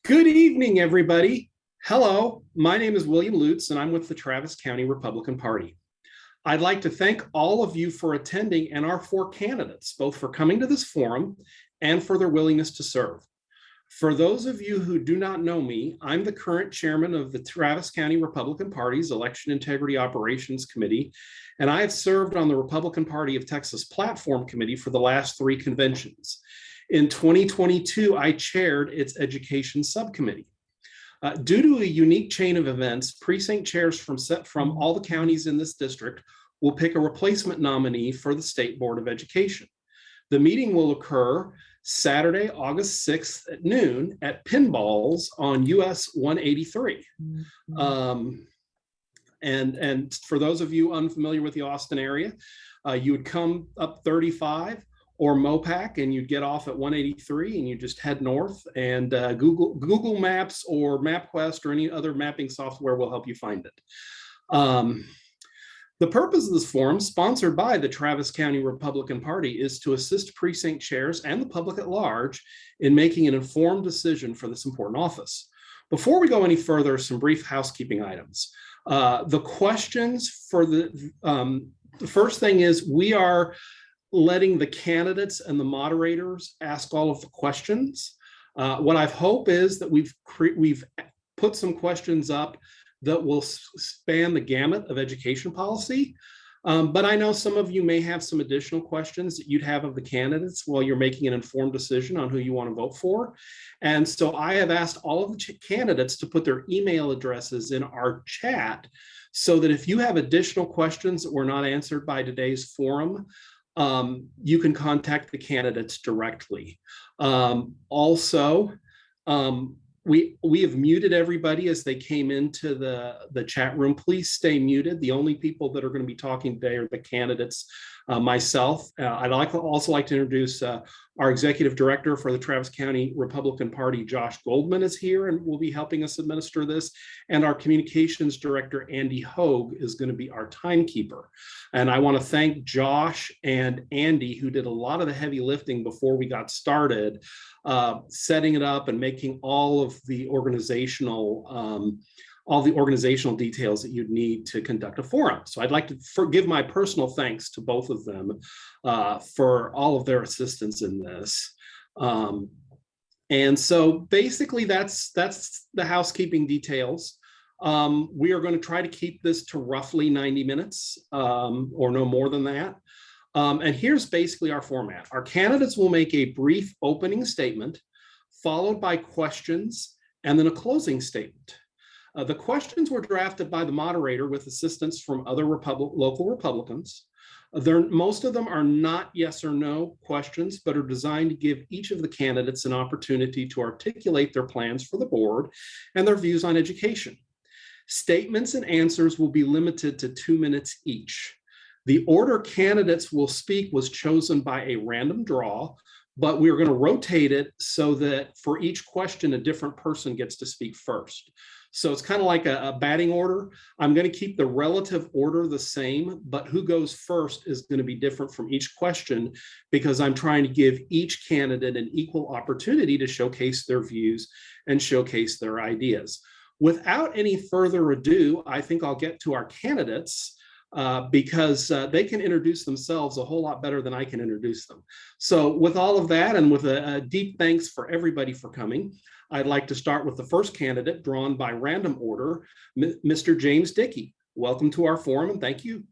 Good evening, everybody. Hello, my name is Will Lutz, and I'm with the Travis County Republican Party. I'd like to thank all of you for attending and our four candidates, both for coming to this forum and for their willingness to serve. For those of you who do not know me, I'm the current chairman of the Travis County Republican Party's Election Integrity Operations Committee, and I have served on the Republican Party of Texas Platform Committee for the last three conventions. In 2022, I chaired its education subcommittee. Due to a unique chain of events, precinct chairs from all the counties in this district will pick a replacement nominee for the State Board of Education. The meeting will occur Saturday, August 6th at noon at Pinballs on US 183. And for those of you unfamiliar with the Austin area, you would come up 35 or Mopac, and you'd get off at 183 and you just head north, and Google Maps or MapQuest or any other mapping software will help you find it. The purpose of this forum, sponsored by the Travis County Republican Party, is to assist precinct chairs and the public at large in making an informed decision for this important office. Before we go any further, some brief housekeeping items. The questions for the first thing is we are letting the candidates and the moderators ask all of the questions. What I hope is that we've put some questions up that will span the gamut of education policy. But I know some of you may have some additional questions that you'd have of the candidates while you're making an informed decision on who you want to vote for. And so I have asked all of the candidates to put their email addresses in our chat so that if you have additional questions that were not answered by today's forum, you can contact the candidates directly. Also, we have muted everybody as they came into the chat room. Please stay muted. The only people that are going to be talking today are the candidates, myself. I'd also like to introduce our executive director for the Travis County Republican Party, Josh Goldman, is here and will be helping us administer this. And our communications director, Andy Hogue, is going to be our timekeeper. And I want to thank Josh and Andy, who did a lot of the heavy lifting before we got started, setting it up and making all of the organizational details that you'd need to conduct a forum. So I'd like to give my personal thanks to both of them for all of their assistance in this. And so basically that's the housekeeping details. We are going to try to keep this to roughly 90 minutes or no more than that. And here's basically our format. Our candidates will make a brief opening statement, followed by questions, and then a closing statement. The questions were drafted by the moderator with assistance from other local Republicans. Most of them are not yes or no questions, but are designed to give each of the candidates an opportunity to articulate their plans for the board and their views on education. Statements and answers will be limited to 2 minutes each. The order candidates will speak was chosen by a random draw, but we're going to rotate it so that for each question, a different person gets to speak first. So it's kind of like a batting order. I'm going to keep the relative order the same, but who goes first is going to be different from each question because I'm trying to give each candidate an equal opportunity to showcase their views and showcase their ideas. Without any further ado, I think I'll get to our candidates because they can introduce themselves a whole lot better than I can introduce them. So with all of that and with a deep thanks for everybody for coming, I'd like to start with the first candidate drawn by random order, Mr. James Dickey. Welcome to our forum and thank you.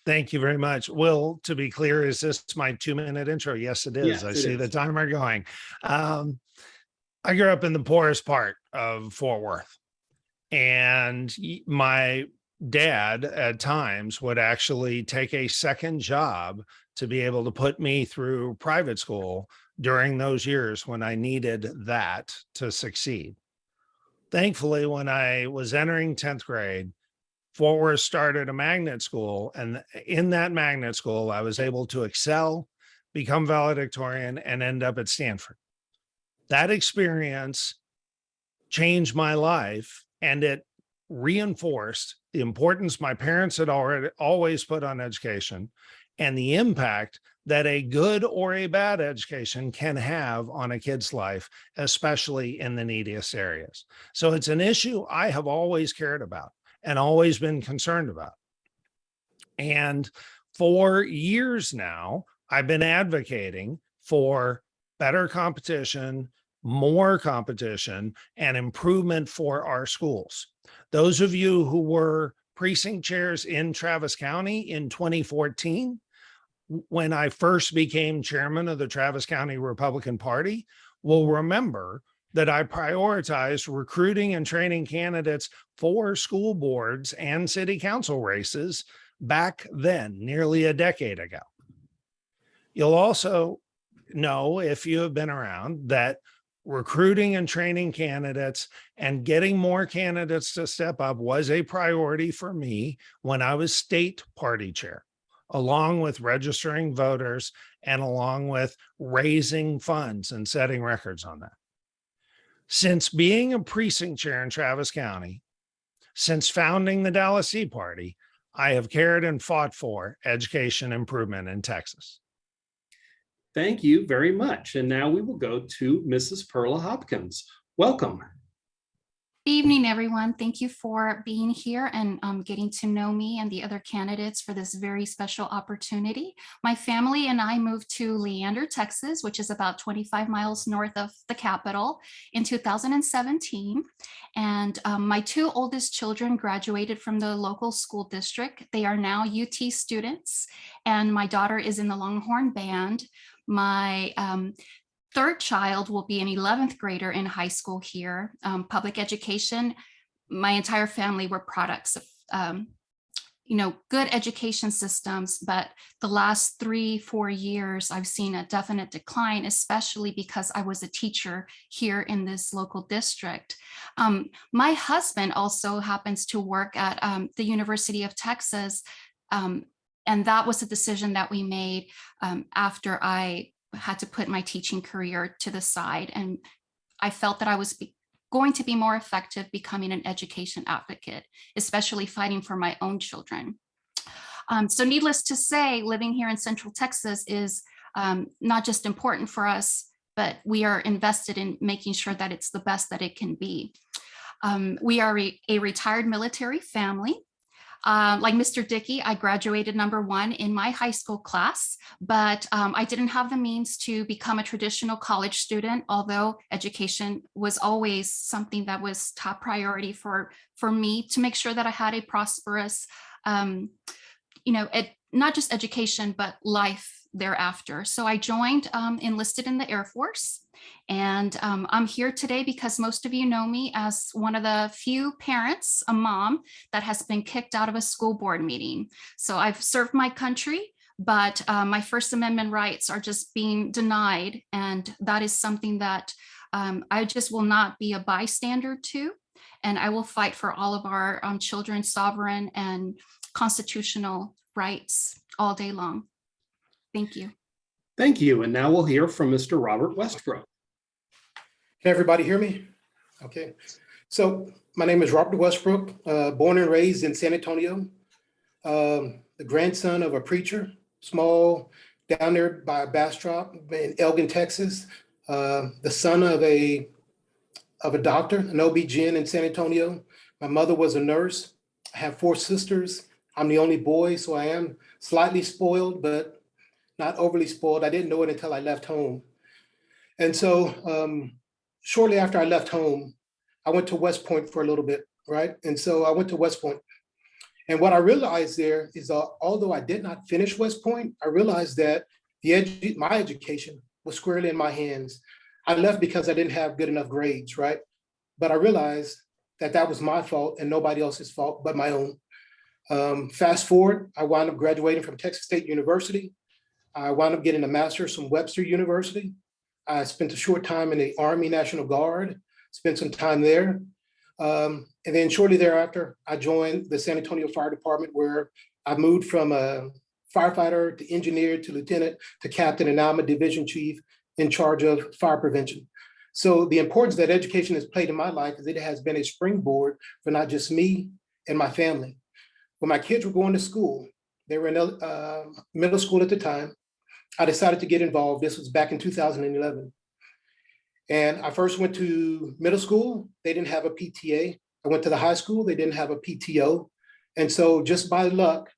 Thank you very much. Will, to be clear, is this my 2-minute intro? Yes, it is. Yes, I see the timer going. I grew up in the poorest part of Fort Worth, and my dad at times would actually take a second job to be able to put me through private school during those years when I needed that to succeed. Thankfully, when I was entering 10th grade, Fort Worth started a magnet school, and in that magnet school, I was able to excel, become valedictorian, and end up at Stanford. That experience changed my life, and it reinforced the importance my parents had always put on education and the impact that a good or a bad education can have on a kid's life, especially in the neediest areas. So it's an issue I have always cared about and always been concerned about. And for years now, I've been advocating for better competition, more competition, and improvement for our schools. Those of you who were precinct chairs in Travis County in 2014, when I first became chairman of the Travis County Republican Party, will remember that I prioritized recruiting and training candidates for school boards and city council races back then, nearly a decade ago. You'll also know, if you have been around, that recruiting and training candidates and getting more candidates to step up was a priority for me when I was state party chair, along with registering voters and along with raising funds and setting records on that. Since being a precinct chair in Travis County, since founding the Dallas Tea Party, I have cared and fought for education improvement in Texas. Thank you very much. And now we will go to Mrs. Perla Hopkins. Welcome. Good evening, everyone. Thank you for being here and getting to know me and the other candidates for this very special opportunity. My family and I moved to Leander, Texas, which is about 25 miles north of the capital, in 2017. And my two oldest children graduated from the local school district. They are now UT students, and my daughter is in the Longhorn Band. My third child will be an 11th grader in high school here. Public education, my entire family were products of, good education systems, but the last 3-4 years, I've seen a definite decline, especially because I was a teacher here in this local district. My husband also happens to work at the University of Texas, and that was a decision that we made after I had to put my teaching career to the side. And I felt that I was going to be more effective becoming an education advocate, especially fighting for my own children. So needless to say, living here in Central Texas is not just important for us, but we are invested in making sure that it's the best that it can be. We are a retired military family. Like Mr. Dickey, I graduated #1 in my high school class, but I didn't have the means to become a traditional college student, although education was always something that was top priority for me to make sure that I had a prosperous, not just education, but life thereafter. So I joined, enlisted in the Air Force. And I'm here today because most of you know me as one of the few parents, a mom, that has been kicked out of a school board meeting. So I've served my country, but my First Amendment rights are just being denied. And that is something that I just will not be a bystander to. And I will fight for all of our children's sovereign and constitutional rights all day long. Thank you. Thank you. And now we'll hear from Mr. Robert Westbrook. Can everybody hear me? Okay. So my name is Robert Westbrook, born and raised in San Antonio, the grandson of a preacher, small down there by Bastrop in Elgin, Texas, the son of a doctor, an OB-GYN in San Antonio. My mother was a nurse. I have 4 sisters. I'm the only boy, so I am slightly spoiled, but not overly spoiled. I didn't know it until I left home. And so shortly after I left home, I went to West Point for a little bit, right? And so I went to West Point. And what I realized there is, although I did not finish West Point, I realized that my education was squarely in my hands. I left because I didn't have good enough grades, right? But I realized that that was my fault and nobody else's fault but my own. Fast forward, I wound up graduating from Texas State University. I wound up getting a master's from Webster University. I spent a short time in the Army National Guard, spent some time there. And then shortly thereafter, I joined the San Antonio Fire Department, where I moved from a firefighter to engineer to lieutenant to captain, and now I'm a division chief in charge of fire prevention. So the importance that education has played in my life is it has been a springboard for not just me and my family. When my kids were going to school, they were in middle school at the time. I decided to get involved. This was back in 2011. And I first went to middle school. They didn't have a PTA. I went to the high school. They didn't have a PTO. And so just by luck,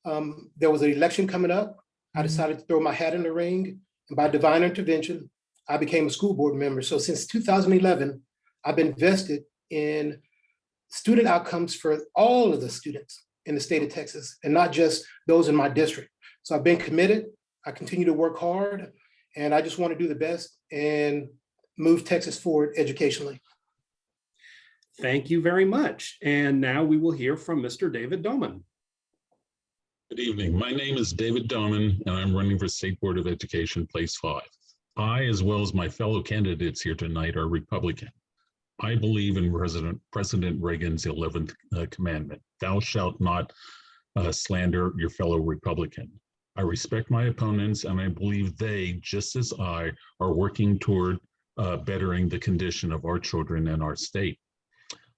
there was an election coming up. I decided to throw my hat in the ring. And by divine intervention, I became a school board member. So since 2011, I've been vested in student outcomes for all of the students in the state of Texas, and not just those in my district. So I've been committed. I continue to work hard, and I just want to do the best and move Texas forward educationally. Thank you very much. And now we will hear from Mr. David Doman. Good evening. My name is David Doman, and I'm running for State Board of Education, Place 5. I, as well as my fellow candidates here tonight, are Republican. I believe in President Reagan's 11th commandment, thou shalt not slander your fellow Republican. I respect my opponents, and I believe they, just as I, are working toward bettering the condition of our children in our state.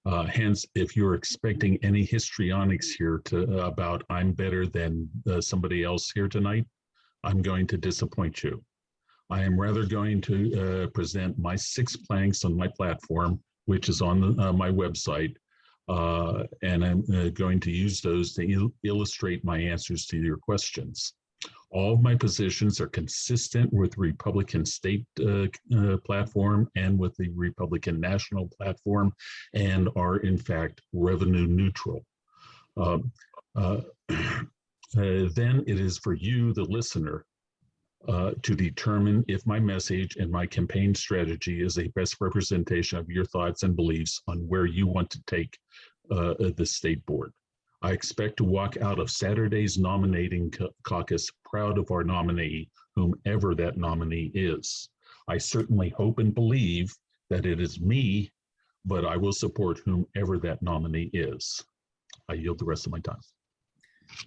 Hence, if you're expecting any histrionics here about I'm better than somebody else here tonight, I'm going to disappoint you. I am rather going to present my 6 planks on my platform, which is on my website, and I'm going to use those to illustrate my answers to your questions. All of my positions are consistent with the Republican state platform and with the Republican national platform, and are in fact revenue neutral. Then it is for you, the listener, to determine if my message and my campaign strategy is a best representation of your thoughts and beliefs on where you want to take the state board. I expect to walk out of Saturday's nominating caucus proud of our nominee, whomever that nominee is. I certainly hope and believe that it is me, but I will support whomever that nominee is. I yield the rest of my time.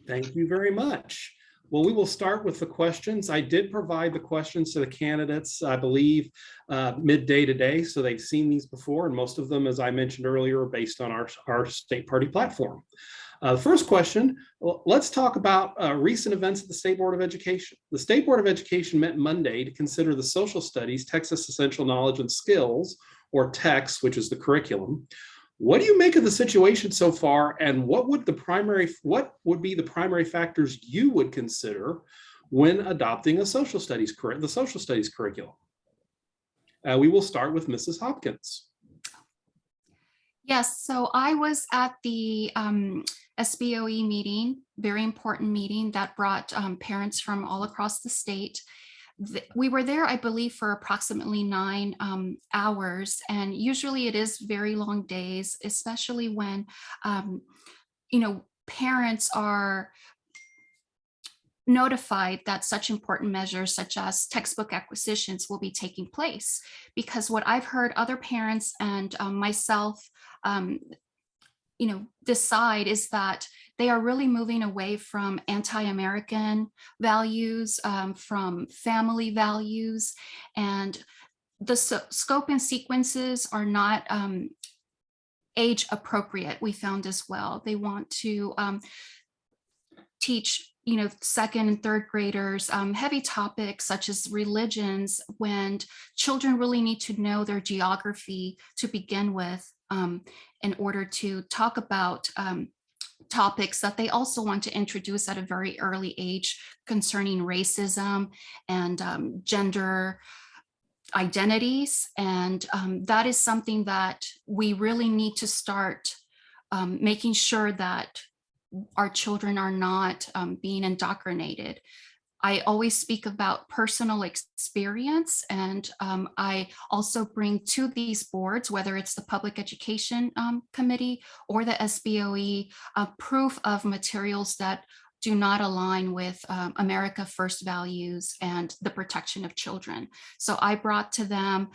Thank you very much. Well, we will start with the questions. I did provide the questions to the candidates, I believe, midday today, so they've seen these before, and most of them, as I mentioned earlier, are based on our state party platform. First question, let's talk about recent events at the State Board of Education. The State Board of Education met Monday to consider the Social Studies Texas Essential Knowledge and Skills, or TEX, which is the curriculum. What do you make of the situation so far, and what would be the primary factors you would consider when adopting the social studies curriculum? We will start with Mrs. Hopkins. Yes, so I was at the SBOE meeting, very important meeting that brought parents from all across the state. We were there, I believe, for approximately 9 hours, and usually it is very long days, especially when, parents are notified that such important measures such as textbook acquisitions will be taking place. Because what I've heard other parents and myself decide is that they are really moving away from anti-American values, from family values, and the scope and sequences are not age appropriate, we found as well. They want to teach second and third graders heavy topics such as religions, when children really need to know their geography to begin with, in order to talk about topics that they also want to introduce at a very early age concerning racism and gender identities. And that is something that we really need to start making sure that our children are not being indoctrinated. I always speak about personal experience, and I also bring to these boards, whether it's the Public Education Committee or the SBOE, proof of materials that do not align with America First values and the protection of children. So I brought to them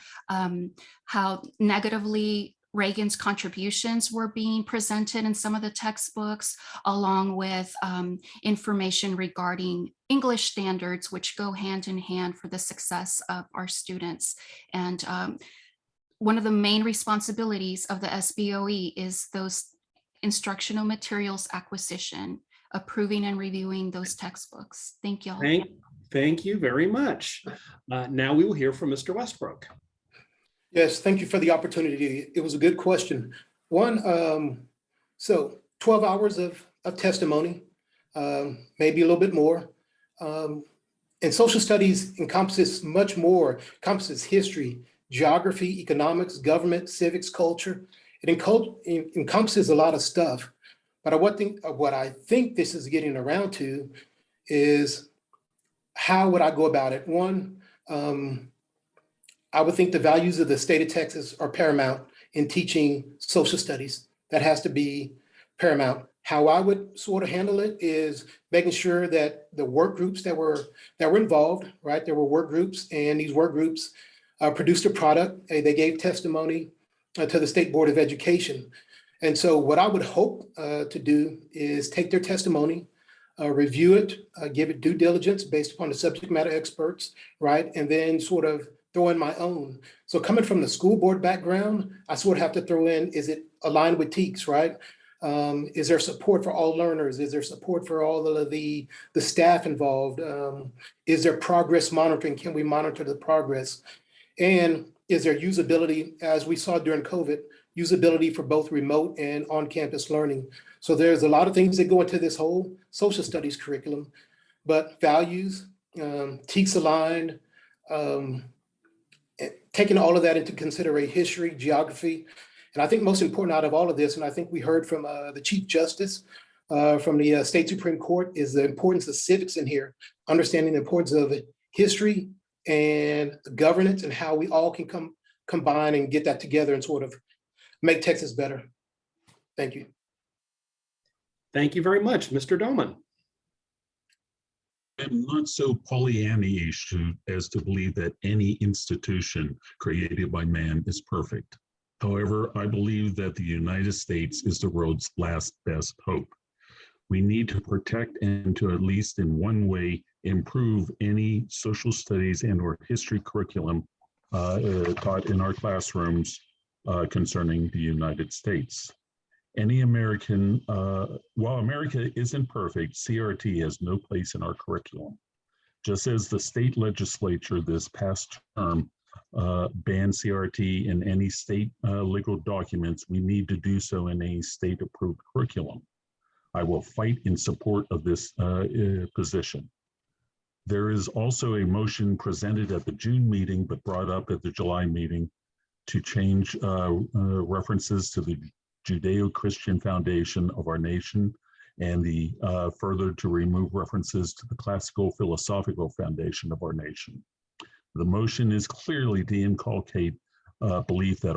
how negatively Reagan's contributions were being presented in some of the textbooks, along with information regarding English standards, which go hand in hand for the success of our students. And one of the main responsibilities of the SBOE is those instructional materials acquisition, approving and reviewing those textbooks. Thank you all. Thank you very much. Now we will hear from Mr. Westbrook. Yes, thank you for the opportunity. It was a good question. So 12 hours of testimony, maybe a little bit more. And social studies encompasses much more, encompasses history, geography, economics, government, civics, culture. It encompasses a lot of stuff. But what I think this is getting around to is how would I go about it? One, I would think the values of the state of Texas are paramount in teaching social studies. That has to be paramount. How I would sort of handle it is making sure that the work groups that were involved, right? There were work groups, and these work groups produced a product. They gave testimony to the State Board of Education. And so what I would hope to do is take their testimony, review it, give it due diligence based upon the subject matter experts, right? And then sort of throw in my own. So coming from the school board background, I sort of have to throw in, is it aligned with TEKS, right? Is there support for all learners? Is there support for all of the staff involved? Is there progress monitoring? Can we monitor the progress? And is there usability, as we saw during COVID, usability for both remote and on-campus learning? So there's a lot of things that go into this whole social studies curriculum, but values, TEKS aligned, taking all of that into consideration, history, geography. And I think most important out of all of this, and I think we heard from the Chief Justice from the State Supreme Court, is the importance of civics in here, understanding the importance of history and governance and how we all can combine and get that together and sort of make Texas better. Thank you. Thank you very much, Mr. Doman. I'm not so Pollyanna-ish as to believe that any institution created by man is perfect. However, I believe that the United States is the world's last best hope. We need to protect and to at least in one way improve any social studies and or history curriculum taught in our classrooms concerning the United States. Any American, while America isn't perfect, CRT has no place in our curriculum. Just as the state legislature this past term banned CRT in any state legal documents, we need to do so in a state-approved curriculum. I will fight in support of this position. There is also a motion presented at the June meeting, but brought up at the July meeting to change references to the Judeo-Christian foundation of our nation and the further to remove references to the classical philosophical foundation of our nation. The motion is clearly to inculcate belief that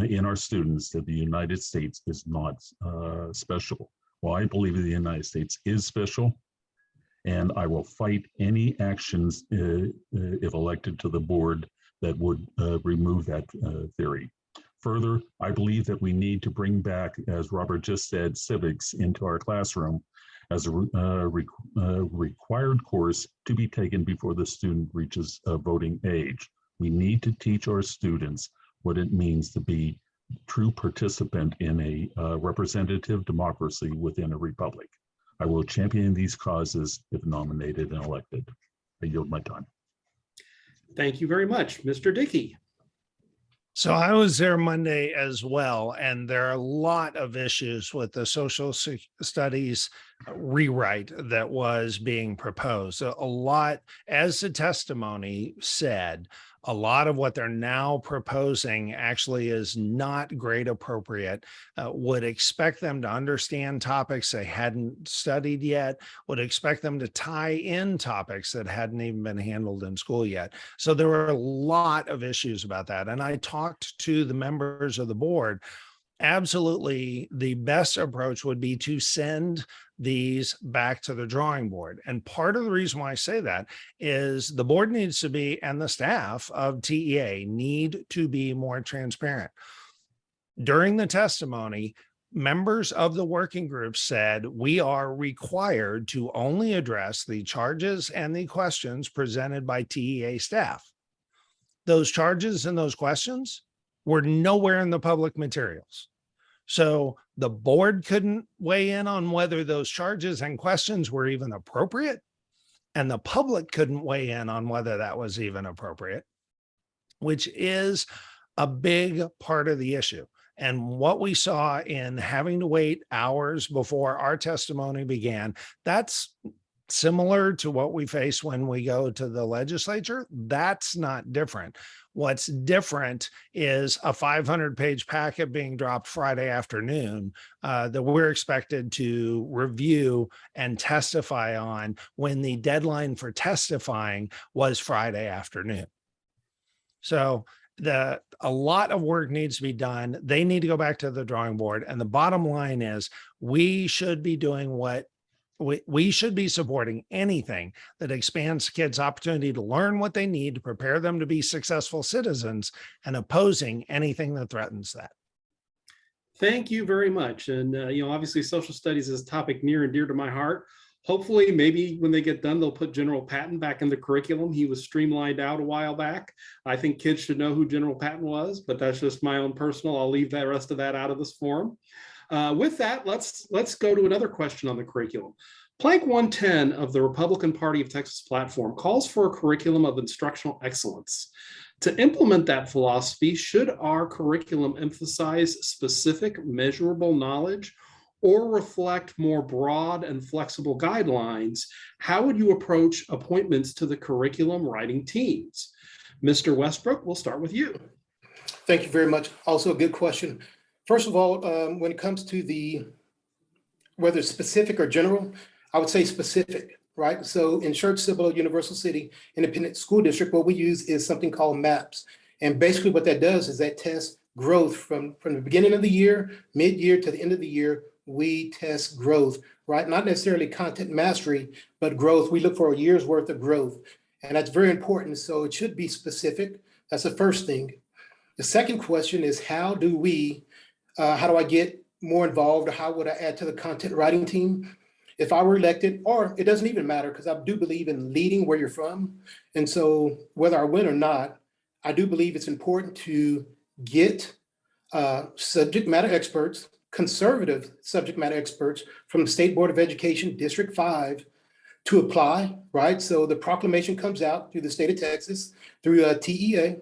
in our students that the United States is not special. Well, I believe the United States is special, and I will fight any actions if elected to the board that would remove that theory. Further, I believe that we need to bring back, as Robert just said, civics into our classroom as a required course to be taken before the student reaches voting age. We need to teach our students what it means to be a true participant in a representative democracy within a republic. I will champion these causes if nominated and elected. I yield my time. Thank you very much, Mr. Dickey. So I was there Monday as well, and there are a lot of issues with the social studies rewrite that was being proposed. A lot, as the testimony said, a lot of what they're now proposing actually is not grade appropriate, would expect them to understand topics they hadn't studied yet, would expect them to tie in topics that hadn't even been handled in school yet. So there were a lot of issues about that. And I talked to the members of the board. Absolutely, the best approach would be to send these back to the drawing board. And part of the reason why I say that is the board needs to be, and the staff of TEA need to be more transparent. During the testimony, members of the working group said, we are required to only address the charges and the questions presented by TEA staff. Those charges and those questions were nowhere in the public materials. So the board couldn't weigh in on whether those charges and questions were even appropriate. and the public couldn't weigh in on whether that was even appropriate, which is a big part of the issue. And what we saw in having to wait hours before our testimony began, that's similar to what we face when we go to the legislature. That's not different. What's different is a 500-page packet being dropped Friday afternoon that we're expected to review and testify on when the deadline for testifying was Friday afternoon. So a lot of work needs to be done. They need to go back to the drawing board. And the bottom line is we should be doing what we should be supporting anything that expands kids' opportunity to learn what they need to prepare them to be successful citizens, and opposing anything that threatens that. Thank you very much. And, obviously social studies is a topic near and dear to my heart. Hopefully, maybe when they get done, they'll put General Patton back in the curriculum. He was streamlined out a while back. I think kids should know who General Patton was, but that's just my own personal. I'll leave the rest of that out of this forum. With that, let's go to another question on the curriculum. Plank 110 of the Republican Party of Texas platform calls for a curriculum of instructional excellence. To implement that philosophy, should our curriculum emphasize specific measurable knowledge or reflect more broad and flexible guidelines? How would you approach appointments to the curriculum writing teams? Mr. Westbrook, we'll start with you. Thank you very much. Also a good question. First of all, when it comes to whether it's specific or general, I would say specific, right? So in Church Cibolo Universal City Independent School District, what we use is something called MAPS. And basically what that does is that tests growth from the beginning of the year, mid-year to the end of the year. We test growth, right? Not necessarily content mastery, but growth. We look for a year's worth of growth. And that's very important. So it should be specific. That's the first thing. The second question is how do I get more involved, or how would I add to the content writing team? If I were elected, or it doesn't even matter, because I do believe in leading where you're from. And so whether I win or not, I do believe it's important to get subject matter experts, conservative subject matter experts from the State Board of Education, District 5, to apply, right? So the proclamation comes out through the state of Texas, through TEA.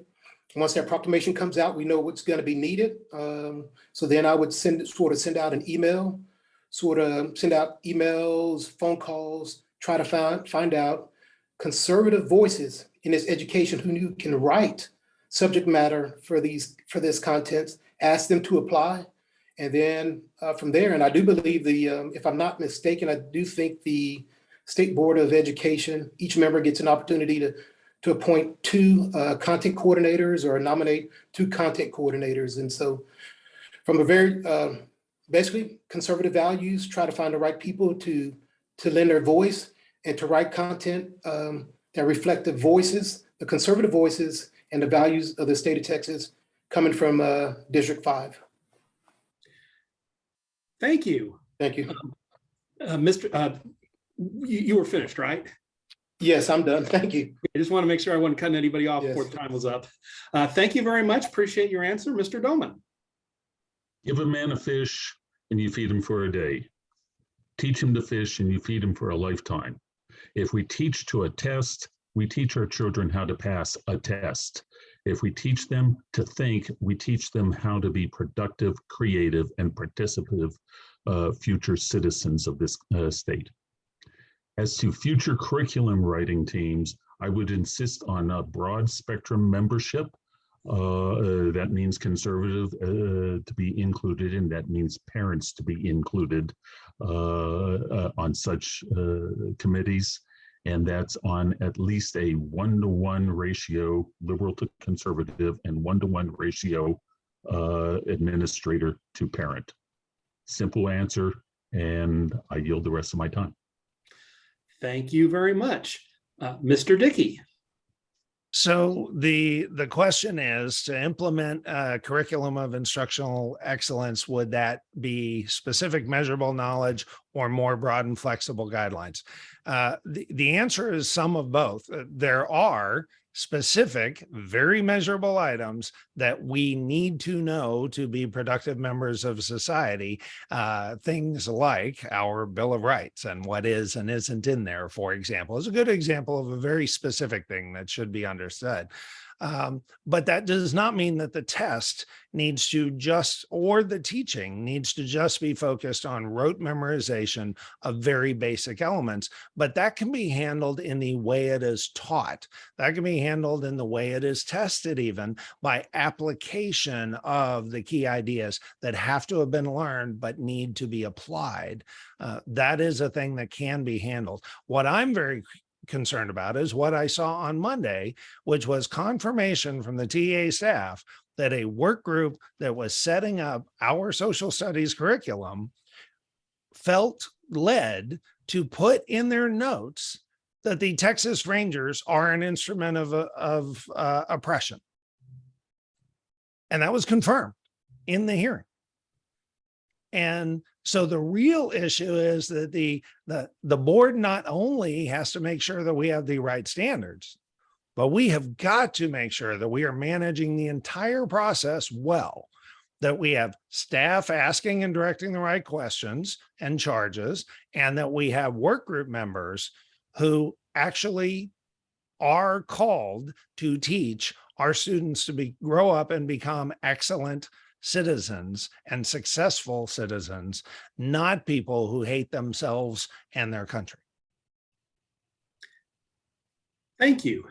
Once that proclamation comes out, we know what's going to be needed. So then I would send out an email, send out emails, phone calls, try to find out conservative voices in this education who can write subject matter for this content, ask them to apply. And then from there, and I do believe if I'm not mistaken, I do think the State Board of Education, each member gets an opportunity to appoint 2 content coordinators or nominate 2 content coordinators. And so from a very, basically conservative values, try to find the right people to lend their voice and to write content that reflect the voices, the conservative voices and the values of the state of Texas coming from District 5. Thank you. Thank you. You were finished, right? Yes, I'm done. Thank you. I just want to make sure I wasn't cutting anybody off Yes. before the time was up. Thank you very much. Appreciate your answer, Mr. Doman. Give a man a fish and you feed him for a day. Teach him to fish and you feed him for a lifetime. If we teach to a test, we teach our children how to pass a test. If we teach them to think, we teach them how to be productive, creative, and participative future citizens of this state. As to future curriculum writing teams, I would insist on a broad spectrum membership. That means conservative to be included, and that means parents to be included on such committees. And that's on at least a 1-to-1 ratio, liberal to conservative, and 1-to-1 ratio, administrator to parent. Simple answer, and I yield the rest of my time. Thank you very much. Mr. Dickey. So the question is, to implement a curriculum of instructional excellence, would that be specific measurable knowledge or more broad and flexible guidelines? The answer is some of both. There are specific, very measurable items that we need to know to be productive members of society. Things like our Bill of Rights and what is and isn't in there, for example, is a good example of a very specific thing that should be understood. But that does not mean that the test needs to just, or the teaching needs to just be focused on rote memorization of very basic elements, but that can be handled in the way it is taught. That can be handled in the way it is tested, even by application of the key ideas that have to have been learned but need to be applied. That is a thing that can be handled. What I'm very concerned about is what I saw on Monday, which was confirmation from the TA staff that a work group that was setting up our social studies curriculum felt led to put in their notes that the Texas Rangers are an instrument of oppression. And that was confirmed in the hearing. And so the real issue is that the board not only has to make sure that we have the right standards, but we have got to make sure that we are managing the entire process well, that we have staff asking and directing the right questions and charges, and that we have work group members who actually are called to teach our students to grow up and become excellent citizens and successful citizens, not people who hate themselves and their country. Thank you.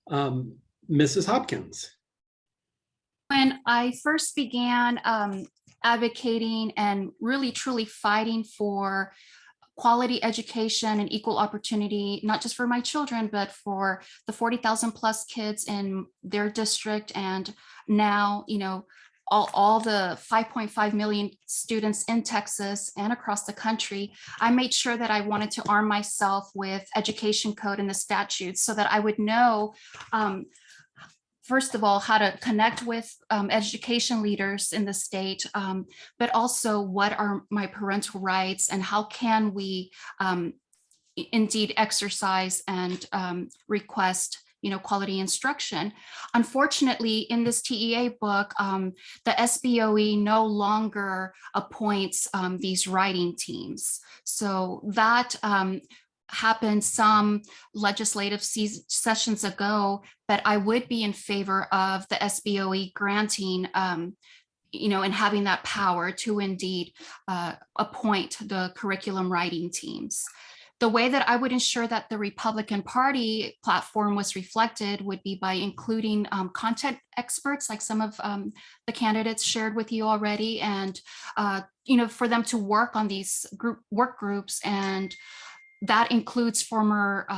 Mrs. Hopkins. When I first began advocating and really truly fighting for quality education and equal opportunity, not just for my children, but for the 40,000 plus kids in their district, and now, all the 5.5 million students in Texas and across the country, I made sure that I wanted to arm myself with education code and the statutes so that I would know, first of all, how to connect with education leaders in the state, but also what are my parental rights and how can we indeed exercise and request quality instruction. Unfortunately, in this TEA book, the SBOE no longer appoints these writing teams. So that happened some legislative sessions ago, but I would be in favor of the SBOE granting and having that power to indeed appoint the curriculum writing teams. The way that I would ensure that the Republican Party platform was reflected would be by including content experts, like some of the candidates shared with you already, and for them to work on these work groups, and that includes former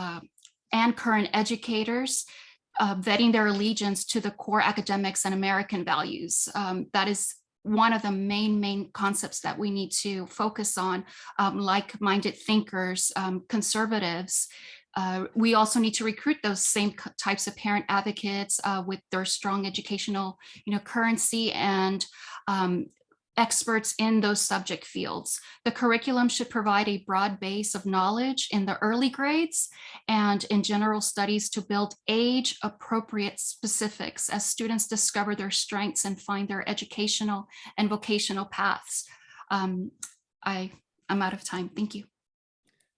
and current educators vetting their allegiance to the core academics and American values. That is one of the main concepts that we need to focus on, like-minded thinkers, conservatives. We also need to recruit those same types of parent advocates with their strong educational, currency and experts in those subject fields. The curriculum should provide a broad base of knowledge in the early grades and in general studies to build age-appropriate specifics as students discover their strengths and find their educational and vocational paths. I'm out of time. Thank you.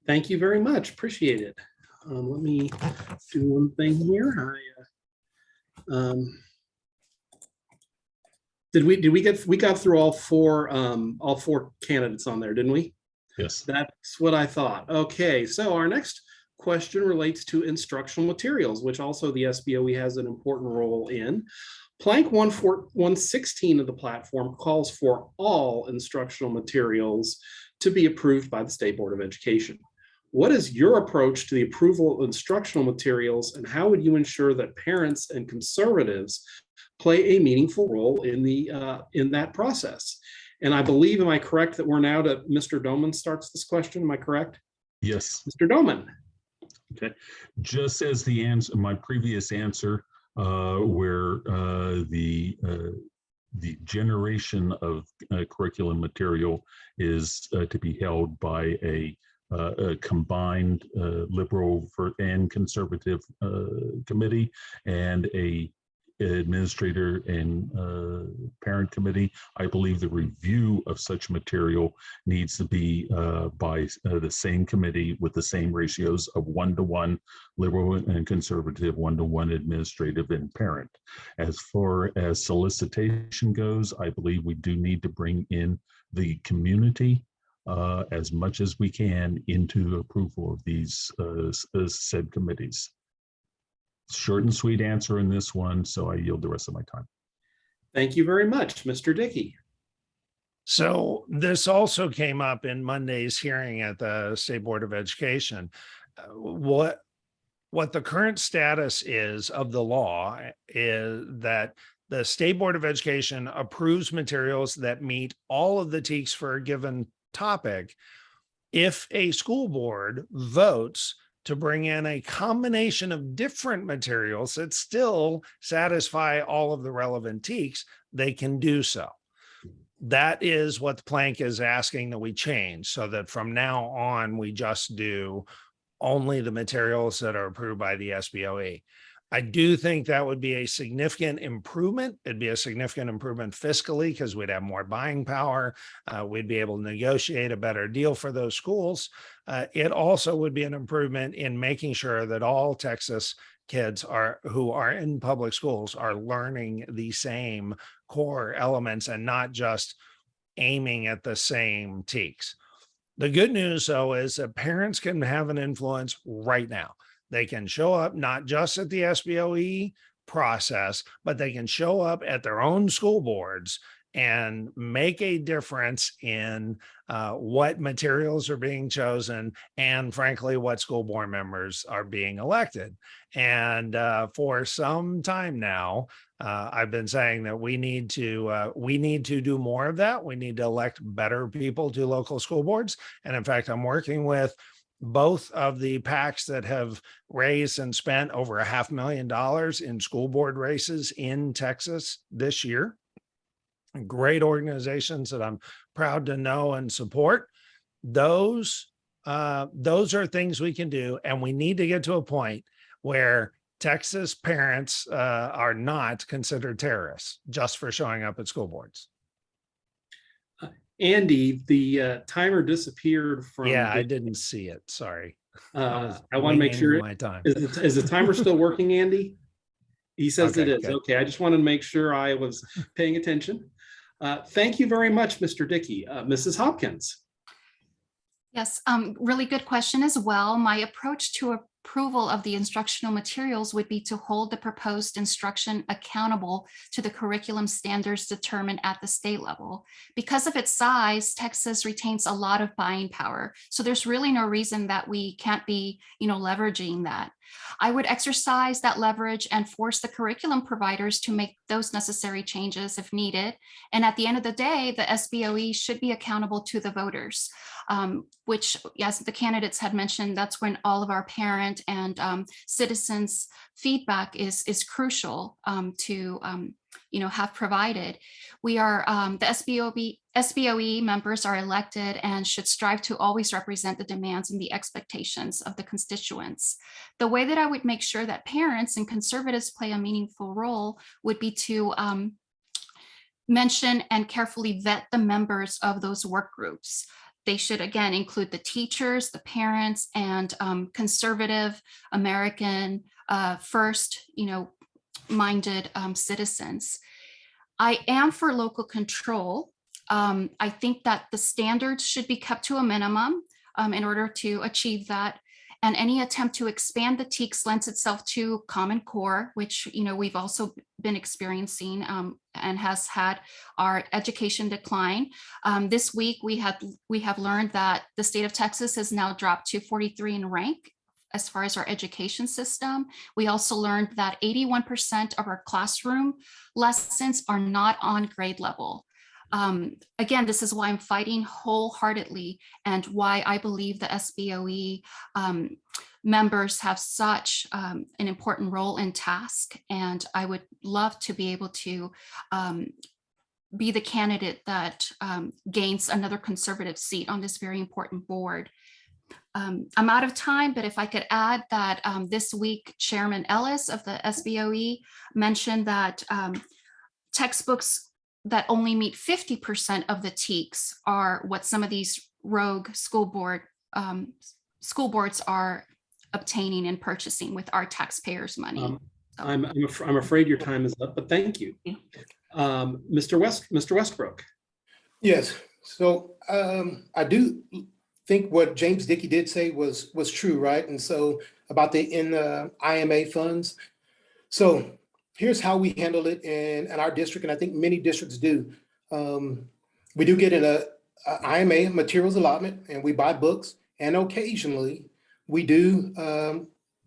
Thank you very much. Appreciate it. Let me do one thing here. We got through all four candidates on there, didn't we? Yes. That's what I thought. Okay, so our next question relates to instructional materials, which also the SBOE has an important role in. Plank 116 of the platform calls for all instructional materials to be approved by the State Board of Education. What is your approach to the approval of instructional materials, and how would you ensure that parents and conservatives play a meaningful role in that process? And I believe, am I correct that we're now to Mr. Doman starts this question? Am I correct? Yes. Mr. Doman. Okay. Just as the answer, my previous answer, where the generation of curriculum material is to be held by a a combined liberal and conservative committee and a administrator and parent committee. I believe the review of such material needs to be by the same committee with the same ratios of 1-to-1 liberal and conservative, 1-to-1 administrative and parent. As far as solicitation goes, I believe we do need to bring in the community as much as we can into approval of these said committees. Short and sweet answer in this one, so I yield the rest of my time. Thank you very much, Mr. Dickey. So this also came up in Monday's hearing at the State Board of Education. What the current status is of the law is that the State Board of Education approves materials that meet all of the TEKS for a given topic. If a school board votes to bring in a combination of different materials that still satisfy all of the relevant TEKS, they can do so. That is what the plank is asking that we change, so that from now on, we just do only the materials that are approved by the SBOE. I do think that would be a significant improvement. It'd be a significant improvement fiscally because we'd have more buying power. We'd be able to negotiate a better deal for those schools. It also would be an improvement in making sure that all Texas kids who are in public schools are learning the same core elements and not just aiming at the same TEKS. The good news, though, is that parents can have an influence right now. They can show up not just at the SBOE process, but they can show up at their own school boards and make a difference in what materials are being chosen and, frankly, what school board members are being elected. And for some time now, I've been saying that we need to do more of that. We need to elect better people to local school boards. And in fact, I'm working with both of the PACs that have raised and spent over $500,000 in school board races in Texas this year. Great organizations that I'm proud to know and support. Those are things we can do, and we need to get to a point where Texas parents are not considered terrorists just for showing up at school boards. Andy, the timer disappeared from. Yeah, I didn't see it. Sorry. I want to make sure. My time. Is the timer still working, Andy? He says Okay, it is. good. Okay, I just wanted to make sure I was paying attention. Thank you very much, Mr. Dickey. Mrs. Hopkins. Yes, really good question as well. My approach to approval of the instructional materials would be to hold the proposed instruction accountable to the curriculum standards determined at the state level. Because of its size, Texas retains a lot of buying power. So there's really no reason that we can't be, leveraging that. I would exercise that leverage and force the curriculum providers to make those necessary changes if needed. And at the end of the day, the SBOE should be accountable to the voters, which, as the candidates had mentioned, that's when all of our parent and citizens' feedback is crucial to have provided. We are the SBOE members are elected and should strive to always represent the demands and the expectations of the constituents. The way that I would make sure that parents and conservatives play a meaningful role would be to mention and carefully vet the members of those work groups. They should, again, include the teachers, the parents, and conservative, American, first, minded citizens. I am for local control. I think that the standards should be kept to a minimum in order to achieve that. And any attempt to expand the TEKS lends itself to Common Core, which we've also been experiencing and has had our education decline. This week we have learned that the state of Texas has now dropped to 43 in rank as far as our education system. We also learned that 81% of our classroom lessons are not on grade level. Again, this is why I'm fighting wholeheartedly and why I believe the SBOE members have such an important role and task. And I would love to be able to be the candidate that gains another conservative seat on this very important board. I'm out of time, but if I could add that this week, Chairman Ellis of the SBOE mentioned that textbooks that only meet 50% of the TEKS are what some of these rogue school boards are obtaining and purchasing with our taxpayers' money. I'm afraid your time is up, but thank you. Mr. Westbrook. Yes. So I do think what James Dickey did say was true, right? And so about the IMA funds. So here's how we handle it in our district, and I think many districts do. We do get an IMA materials allotment, and we buy books, and occasionally we do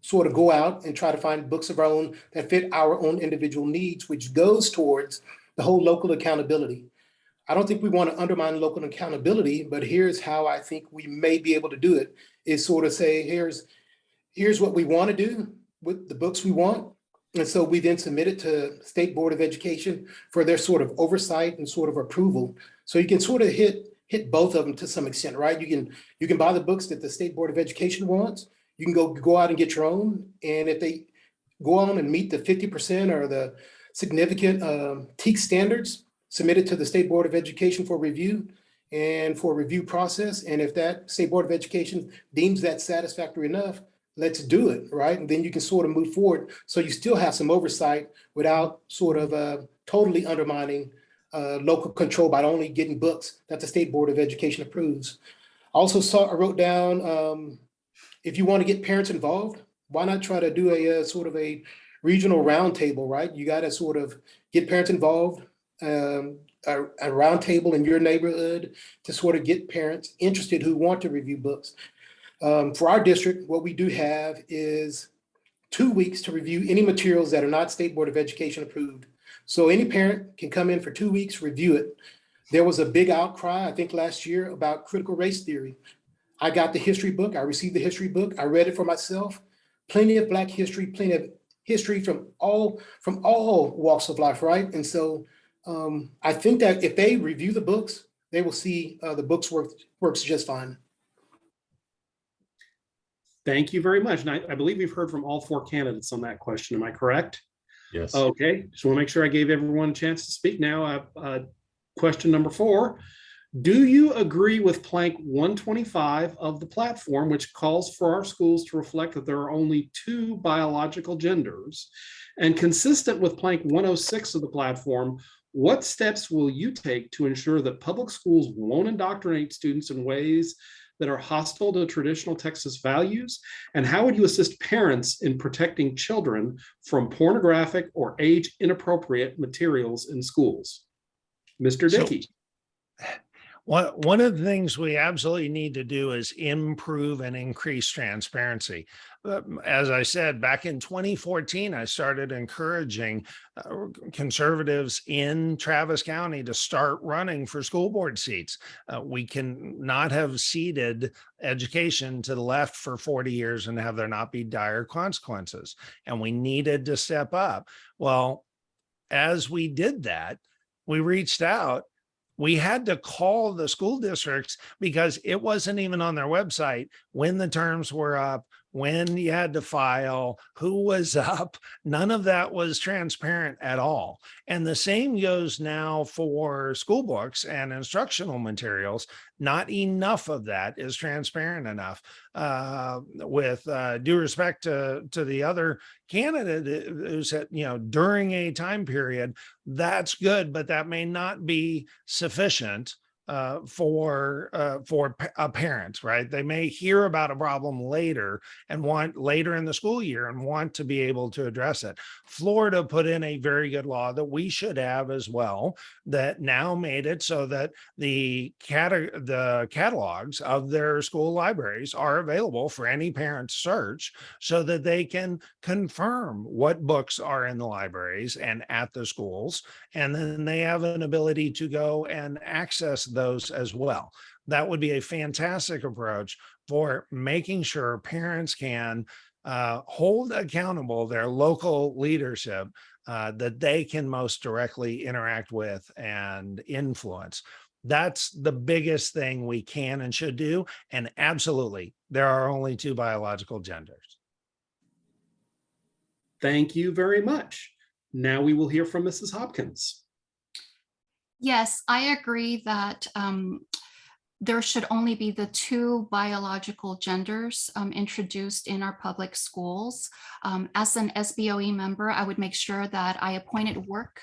sort of go out and try to find books of our own that fit our own individual needs, which goes towards the whole local accountability. I don't think we want to undermine local accountability, but here's how I think we may be able to do it, is sort of say, here's what we want to do with the books we want. And so we then submit it to State Board of Education for their sort of oversight and sort of approval. So you can sort of hit both of them to some extent, right? You can buy the books that the State Board of Education wants. You can go out and get your own. And if they go on and meet the 50% or the significant TEK standards, submit it to the State Board of Education for review and for review process. And if that State Board of Education deems that satisfactory enough, let's do it, right? And then you can sort of move forward. So you still have some oversight without sort of totally undermining local control by only getting books that the State Board of Education approves. I wrote down, if you want to get parents involved, why not try to do a sort of a regional roundtable, right? You got to sort of get parents involved, a roundtable in your neighborhood to sort of get parents interested who want to review books. For our district, what we do have is 2 weeks to review any materials that are not State Board of Education approved. So any parent can come in for 2 weeks, review it. There was a big outcry, I think last year, about critical race theory. I got the history book, I received the history book, I read it for myself. Plenty of Black history, plenty of history from all walks of life, right? And so I think that if they review the books, they will see the books works just fine. Thank you very much. And I believe we've heard from all 4 candidates on that question. Am I correct? Yes. Okay. Just want to make sure I gave everyone a chance to speak now. Question number 4. Do you agree with plank 125 of the platform, which calls for our schools to reflect that there are only 2 biological genders? And consistent with plank 106 of the platform, what steps will you take to ensure that public schools won't indoctrinate students in ways that are hostile to traditional Texas values? And how would you assist parents in protecting children from pornographic or age inappropriate materials in schools? Mr. Dickey. One of the things we absolutely need to do is improve and increase transparency. As I said, back in 2014, I started encouraging conservatives in Travis County to start running for school board seats. We can not have ceded education to the left for 40 years and have there not be dire consequences. And we needed to step up. Well, as we did that, we reached out. We had to call the school districts because it wasn't even on their website when the terms were up, when you had to file, who was up. None of that was transparent at all. And the same goes now for school books and instructional materials. Not enough of that is transparent enough. With due respect to the other candidate who said, during a time period, that's good, but that may not be sufficient for a parent, right? They may hear about a problem later and want later in the school year and want to be able to address it. Florida put in a very good law that we should have as well, that now made it so that the catalogs of their school libraries are available for any parent to search so that they can confirm what books are in the libraries and at the schools. And then they have an ability to go and access those as well. That would be a fantastic approach for making sure parents can hold accountable their local leadership that they can most directly interact with and influence. That's the biggest thing we can and should do. And absolutely, there are only two biological genders. Thank you very much. Now we will hear from Mrs. Hopkins. Yes, I agree that there should only be the two biological genders introduced in our public schools. As an SBOE member, I would make sure that I appointed work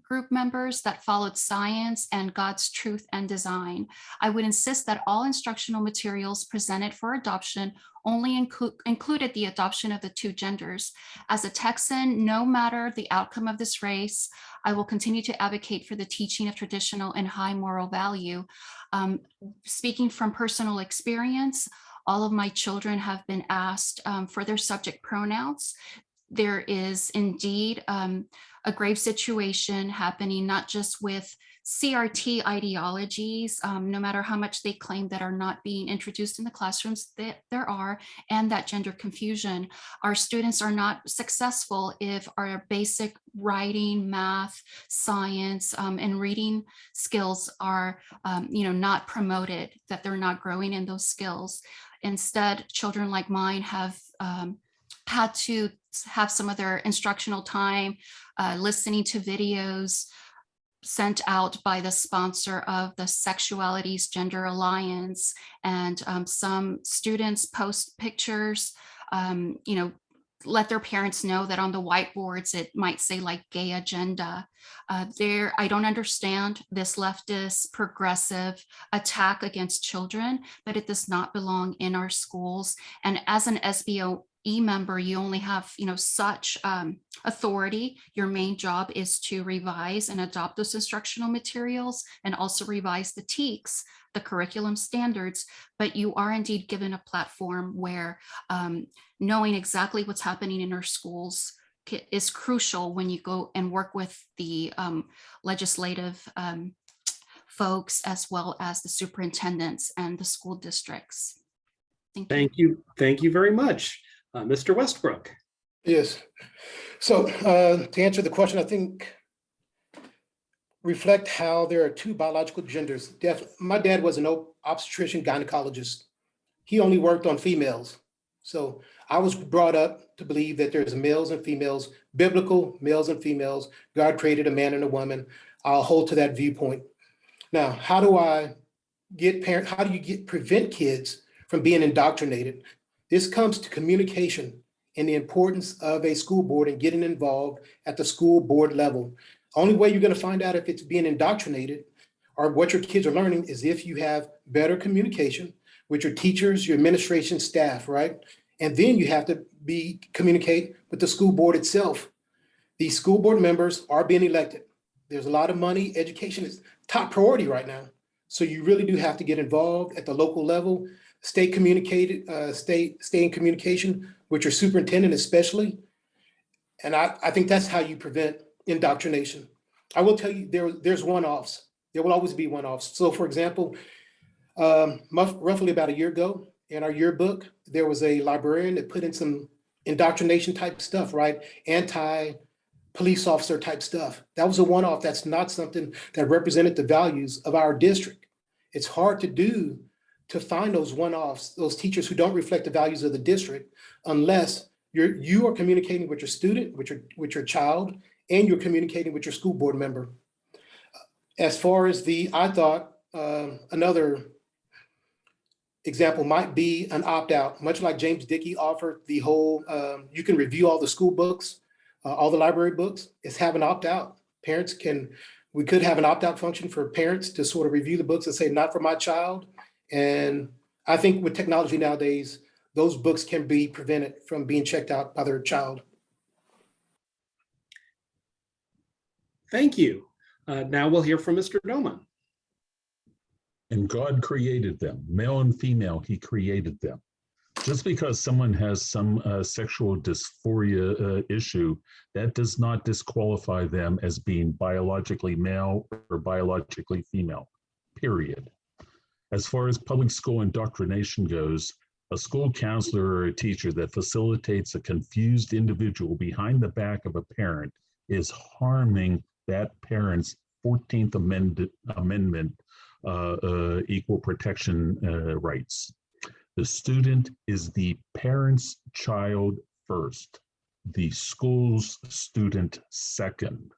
group members that followed science and God's truth and design. I would insist that all instructional materials presented for adoption only included the adoption of the two genders. As a Texan, no matter the outcome of this race, I will continue to advocate for the teaching of traditional and high moral value. Speaking from personal experience, all of my children have been asked for their subject pronouns. There is indeed a grave situation happening, not just with CRT ideologies, no matter how much they claim that are not being introduced in the classrooms, there are, and that gender confusion. Our students are not successful if our basic writing, math, science, and reading skills are not promoted, that they're not growing in those skills. Instead, children like mine have had to have some of their instructional time listening to videos sent out by the sponsor of the Sexualities Gender Alliance, and some students post pictures, let their parents know that on the whiteboards it might say like gay agenda. I don't understand this leftist progressive attack against children, but it does not belong in our schools. And as an SBOE member, you only have such authority. Your main job is to revise and adopt those instructional materials and also revise the TEKS, the curriculum standards, but you are indeed given a platform where knowing exactly what's happening in our schools is crucial when you go and work with the legislative folks, as well as the superintendents and the school districts. Thank you. Thank you very much. Mr. Westbrook. Yes. So to answer the question, I think reflect how there are two biological genders. My dad was an obstetrician gynecologist. He only worked on females. So I was brought up to believe that there's males and females, biblical males and females. God created a man and a woman. I'll hold to that viewpoint. Now, how do you prevent kids from being indoctrinated? This comes to communication and the importance of a school board and getting involved at the school board level. Only way you're going to find out if it's being indoctrinated or what your kids are learning is if you have better communication with your teachers, your administration staff, right? And then you have to communicate with the school board itself. These school board members are being elected. There's a lot of money. Education is top priority right now. So you really do have to get involved at the local level. Stay in communication with your superintendent especially. And I think that's how you prevent indoctrination. I will tell you, there's one-offs. There will always be one-offs. So for example, roughly about a year ago in our yearbook, there was a librarian that put in some indoctrination type stuff, right? Anti-police officer type stuff. That was a one-off. That's not something that represented the values of our district. It's hard to find those one-offs, those teachers who don't reflect the values of the district, unless you are communicating with your student, with your child, and you're communicating with your school board member. As far as I thought another example might be an opt-out, much like James Dickey offered the whole, you can review all the school books, all the library books, is have an opt-out. We could have an opt-out function for parents to sort of review the books and say, not for my child. And I think with technology nowadays, those books can be prevented from being checked out by their child. Thank you. Now we'll hear from Mr. Doman. And God created them, male and female, he created them. Just because someone has some sexual dysphoria issue, that does not disqualify them as being biologically male or biologically female, period. As far as public school indoctrination goes, a school counselor or a teacher that facilitates a confused individual behind the back of a parent is harming that parent's 14th Amendment, equal protection rights. The student is the parent's child first, the school's student second.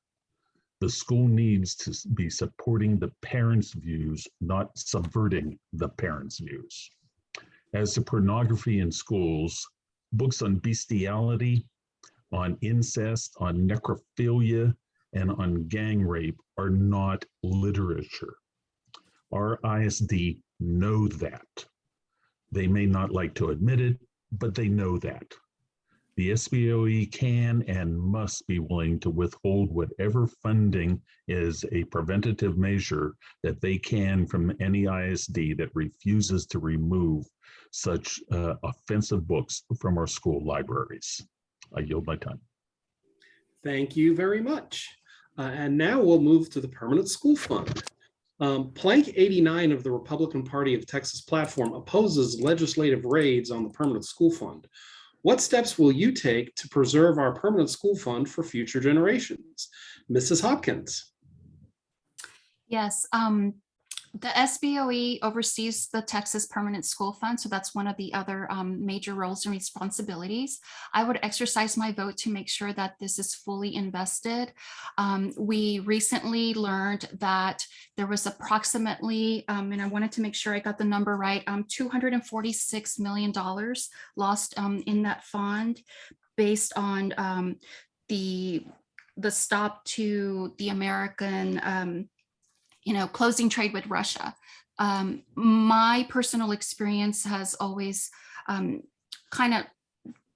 The school needs to be supporting the parents' views, not subverting the parents' views. As to pornography in schools, books on bestiality, on incest, on necrophilia, and on gang rape are not literature. Our ISD know that. They may not like to admit it, but they know that. The SBOE can and must be willing to withhold whatever funding is a preventative measure that they can from any ISD that refuses to remove such offensive books from our school libraries. I yield my time. Thank you very much. And now we'll move to the Permanent School Fund. Plank 89 of the Republican Party of Texas platform opposes legislative raids on the Permanent School Fund. What steps will you take to preserve our permanent school fund for future generations? Mrs. Hopkins. Yes, the SBOE oversees the Texas Permanent School Fund, so that's one of the other major roles and responsibilities. I would exercise my vote to make sure that this is fully invested. We recently learned that there was approximately, and I wanted to make sure I got the number right, $246 million lost in that fund based on the stop to the American closing trade with Russia. My personal experience has always kind of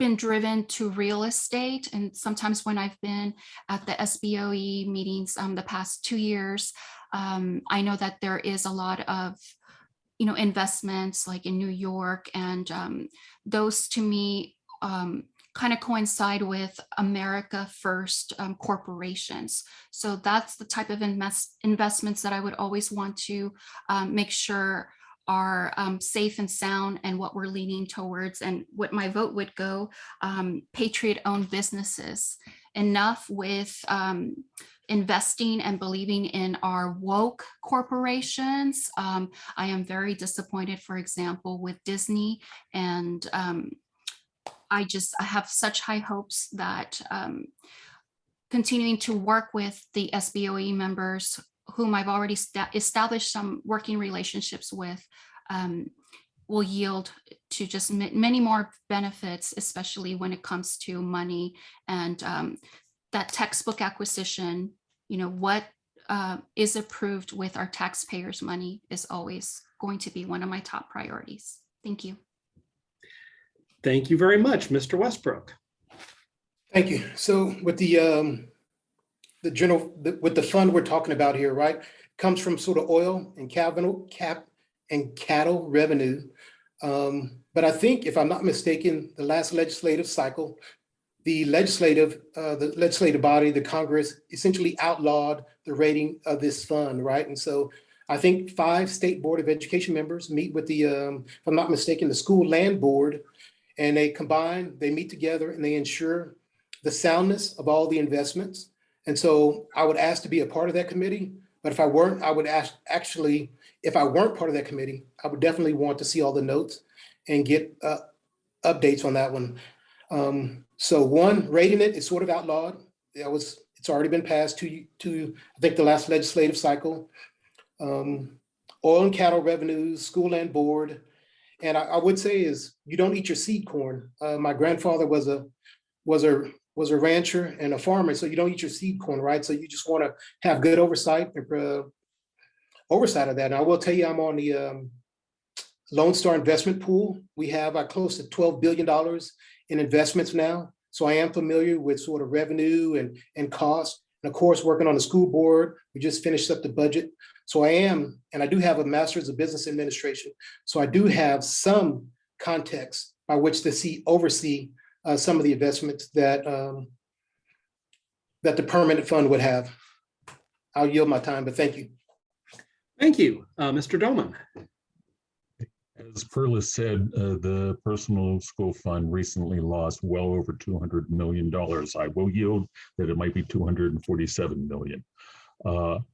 been driven to real estate. And sometimes when I've been at the SBOE meetings the past 2 years, I know that there is a lot of investments like in New York, and those to me kind of coincide with America First corporations. So that's the type of investments that I would always want to make sure are safe and sound, and what we're leaning towards, and what my vote would go, patriot-owned businesses. Enough with investing and believing in our woke corporations. I am very disappointed, for example, with Disney, and I have such high hopes that continuing to work with the SBOE members, whom I've already established some working relationships with, will yield to just many more benefits, especially when it comes to money and that textbook acquisition. What is approved with our taxpayers' money is always going to be one of my top priorities. Thank you. Thank you very much, Mr. Westbrook. Thank you. So with the fund we're talking about here, right, comes from sort of oil and cattle revenue. But I think, if I'm not mistaken, the last legislative cycle, the legislative body, the Congress, essentially outlawed the rating of this fund, right? And so I think 5 state board of education members meet with the, if I'm not mistaken, the school land board, and they meet together and they ensure the soundness of all the investments. And so I would ask to be a part of that committee. But if I weren't, I would if I weren't part of that committee, I would definitely want to see all the notes and get updates on that one. So one, rating it is sort of outlawed. It's already been passed to I think the last legislative cycle. Oil and cattle revenues, school land board. And I would say is, you don't eat your seed corn. My grandfather was a rancher and a farmer, so you don't eat your seed corn, right? So you just want to have good oversight of that. And I will tell you, I'm on the Lone Star investment pool. We have close to $12 billion in investments now. So I am familiar with sort of revenue and cost. And of course, working on the school board, we just finished up the budget. So and I do have a master's of business administration. So I do have some context by which to oversee some of the investments that the permanent fund would have. I'll yield my time, but thank you. Thank you, Mr. Doman. As Perla said, the personal school fund recently lost well over $200 million. I will yield that it might be $247 million. And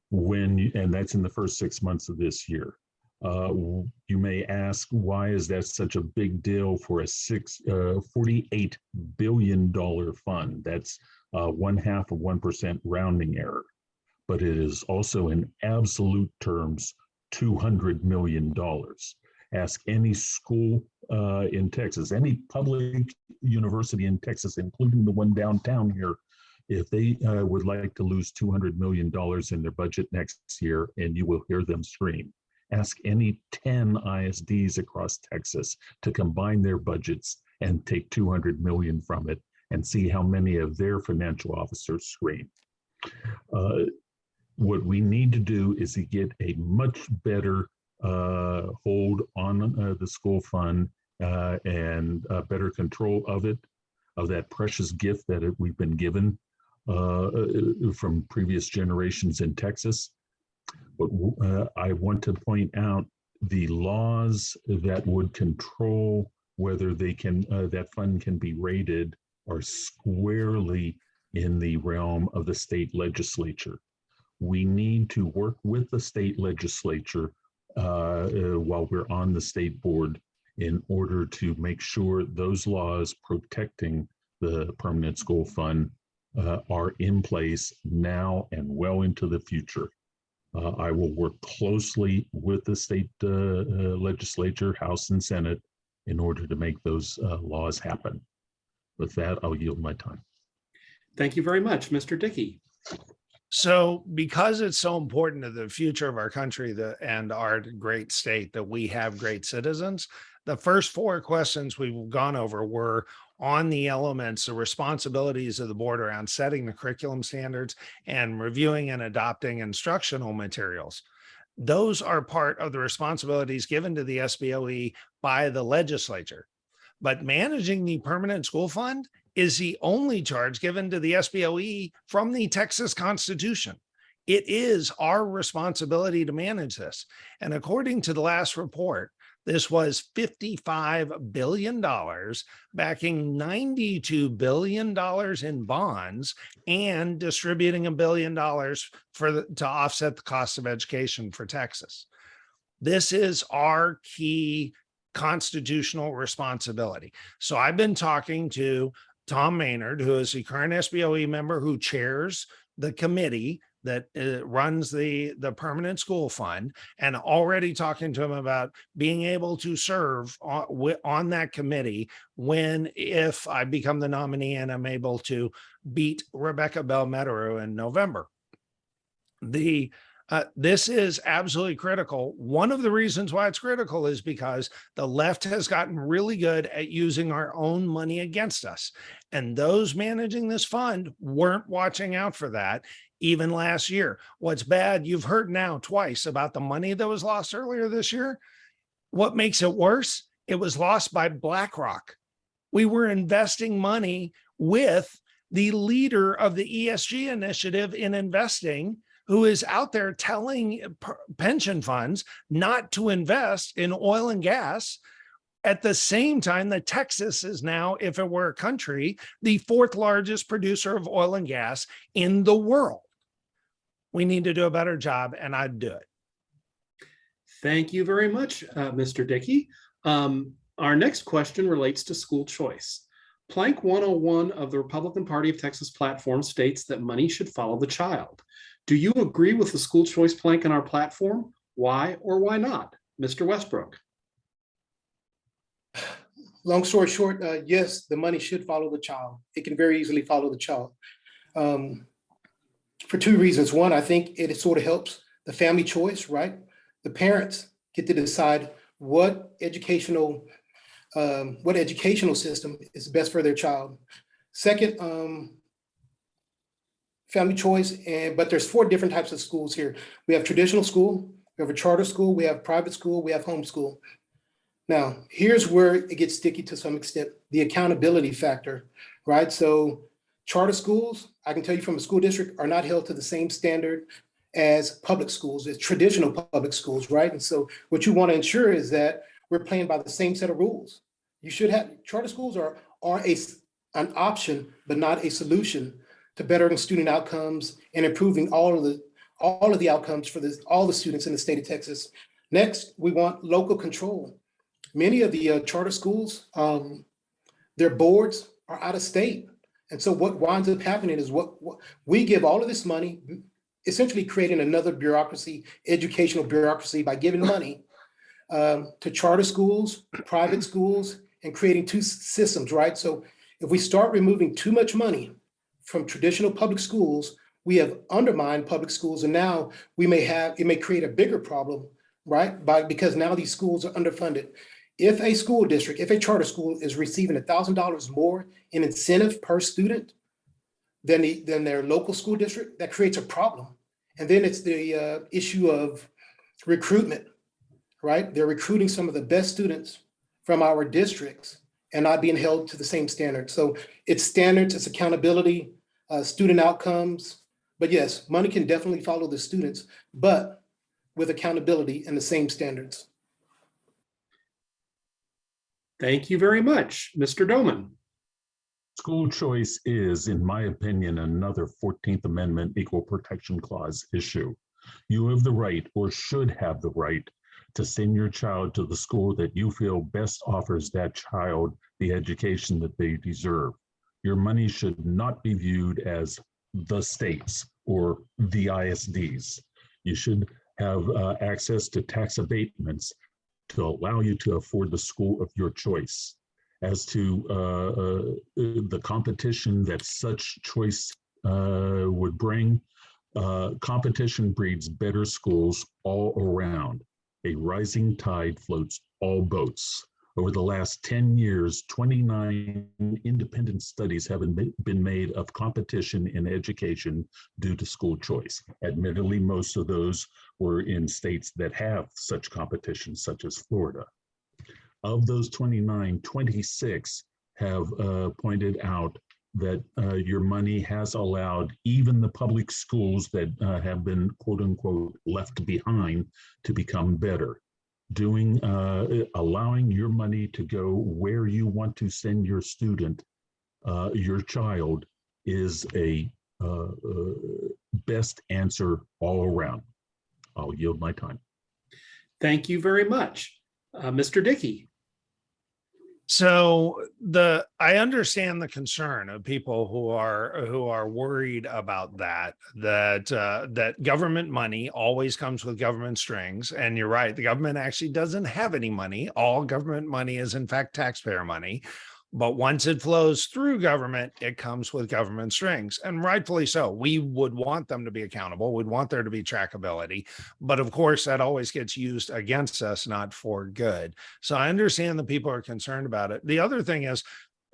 that's in the first 6 months of this year. You may ask, why is that such a big deal for a $48 billion fund? That's 0.5% rounding error, but it is also in absolute terms $200 million. Ask any school in Texas, any public university in Texas, including the one downtown here, if they would like to lose $200 million in their budget next year, and you will hear them scream. Ask any 10 ISDs across Texas to combine their budgets and take 200 million from it and see how many of their financial officers scream. What we need to do is to get a much better hold on the school fund and better control of it, of that precious gift that we've been given from previous generations in Texas. But I want to point out the laws that would control whether they can that fund can be rated are squarely in the realm of the state legislature. We need to work with the state legislature while we're on the state board in order to make sure those laws protecting the permanent school fund are in place now and well into the future. I will work closely with the state legislature, House and Senate, in order to make those laws happen. With that, I'll yield my time. Thank you very much, Mr. Dickey. So because it's so important to the future of our country and our great state that we have great citizens, the first 4 questions we've gone over were on the elements, the responsibilities of the board around setting the curriculum standards and reviewing and adopting instructional materials. Those are part of the responsibilities given to the SBOE by the legislature. But managing the permanent school fund is the only charge given to the SBOE from the Texas Constitution. It is our responsibility to manage this. And according to the last report, this was $55 billion, backing $92 billion in bonds and distributing $1 billion to offset the cost of education for Texas. This is our key constitutional responsibility. So I've been talking to Tom Maynard, who is the current SBOE member who chairs the committee that runs the permanent school fund, and already talking to him about being able to serve on that committee if I become the nominee and I'm able to beat Rebecca Bell-Meteru in November. This is absolutely critical. One of the reasons why it's critical is because the left has gotten really good at using our own money against us. And those managing this fund weren't watching out for that even last year. What's bad, you've heard now twice about the money that was lost earlier this year. What makes it worse? It was lost by BlackRock. We were investing money with the leader of the ESG initiative in investing, who is out there telling pension funds not to invest in oil and gas. At the same time that Texas is now, if it were a country, the 4th largest producer of oil and gas in the world. We need to do a better job, and I'd do it. Thank you very much, Mr. Dickey. Our next question relates to school choice. Plank 101 of the Republican Party of Texas platform states that money should follow the child. Do you agree with the school choice plank in our platform? Why or why not? Mr. Westbrook. Long story short, yes, the money should follow the child. It can very easily follow the child. For 2 reasons. One, I think it sort of helps the family choice, right? The parents get to decide what educational system is best for their child. Second, family choice, but there's 4 different types of schools here. We have traditional school, we have a charter school, we have private school, we have homeschool. Now, here's where it gets sticky to some extent, the accountability factor, right? So charter schools, I can tell you from a school district, are not held to the same standard as public schools, as traditional public schools, right? And so what you want to ensure is that we're playing by the same set of rules. You should have, charter schools are an option, but not a solution to bettering student outcomes and improving all all of the outcomes for all the students in the state of Texas. Next, we want local control. Many of the charter schools, their boards are out of state. And so what winds up happening is what we give all of this money, essentially creating another bureaucracy, educational bureaucracy, by giving money to charter schools, private schools, and creating two systems, right? So if we start removing too much money from traditional public schools, we have undermined public schools, and now it may create a bigger problem, right? Because now these schools are underfunded. If a school district, if a charter school is receiving $1,000 more in incentive per student than their local school district, that creates a problem. And then it's the issue of recruitment, right? They're recruiting some of the best students from our districts and not being held to the same standards. So it's standards, it's accountability, student outcomes. But yes, money can definitely follow the students, but with accountability and the same standards. Thank you very much, Mr. Doman. School choice is, in my opinion, another 14th Amendment Equal Protection Clause issue. You have the right, or should have the right, to send your child to the school that you feel best offers that child the education that they deserve. Your money should not be viewed as the state's or the ISD's. You should have access to tax abatements to allow you to afford the school of your choice. As to the competition that such choice would bring, competition breeds better schools all around. A rising tide floats all boats. Over the last 10 years, 29 independent studies have been made of competition in education due to school choice. Admittedly, most of those were in states that have such competition, such as Florida. Of those 29, 26 have pointed out that your money has allowed even the public schools that have been, quote unquote, left behind to become better. Allowing your money to go where you want to send your student, your child, is a best answer all around. I'll yield my time. Thank you very much. Mr. Dickey. So I understand the concern of people who are worried about that government money always comes with government strings. And you're right, the government actually doesn't have any money. All government money is in fact taxpayer money. But once it flows through government, it comes with government strings, and rightfully so. We would want them to be accountable. We'd want there to be trackability. But of course, that always gets used against us, not for good. So I understand that people are concerned about it. The other thing is,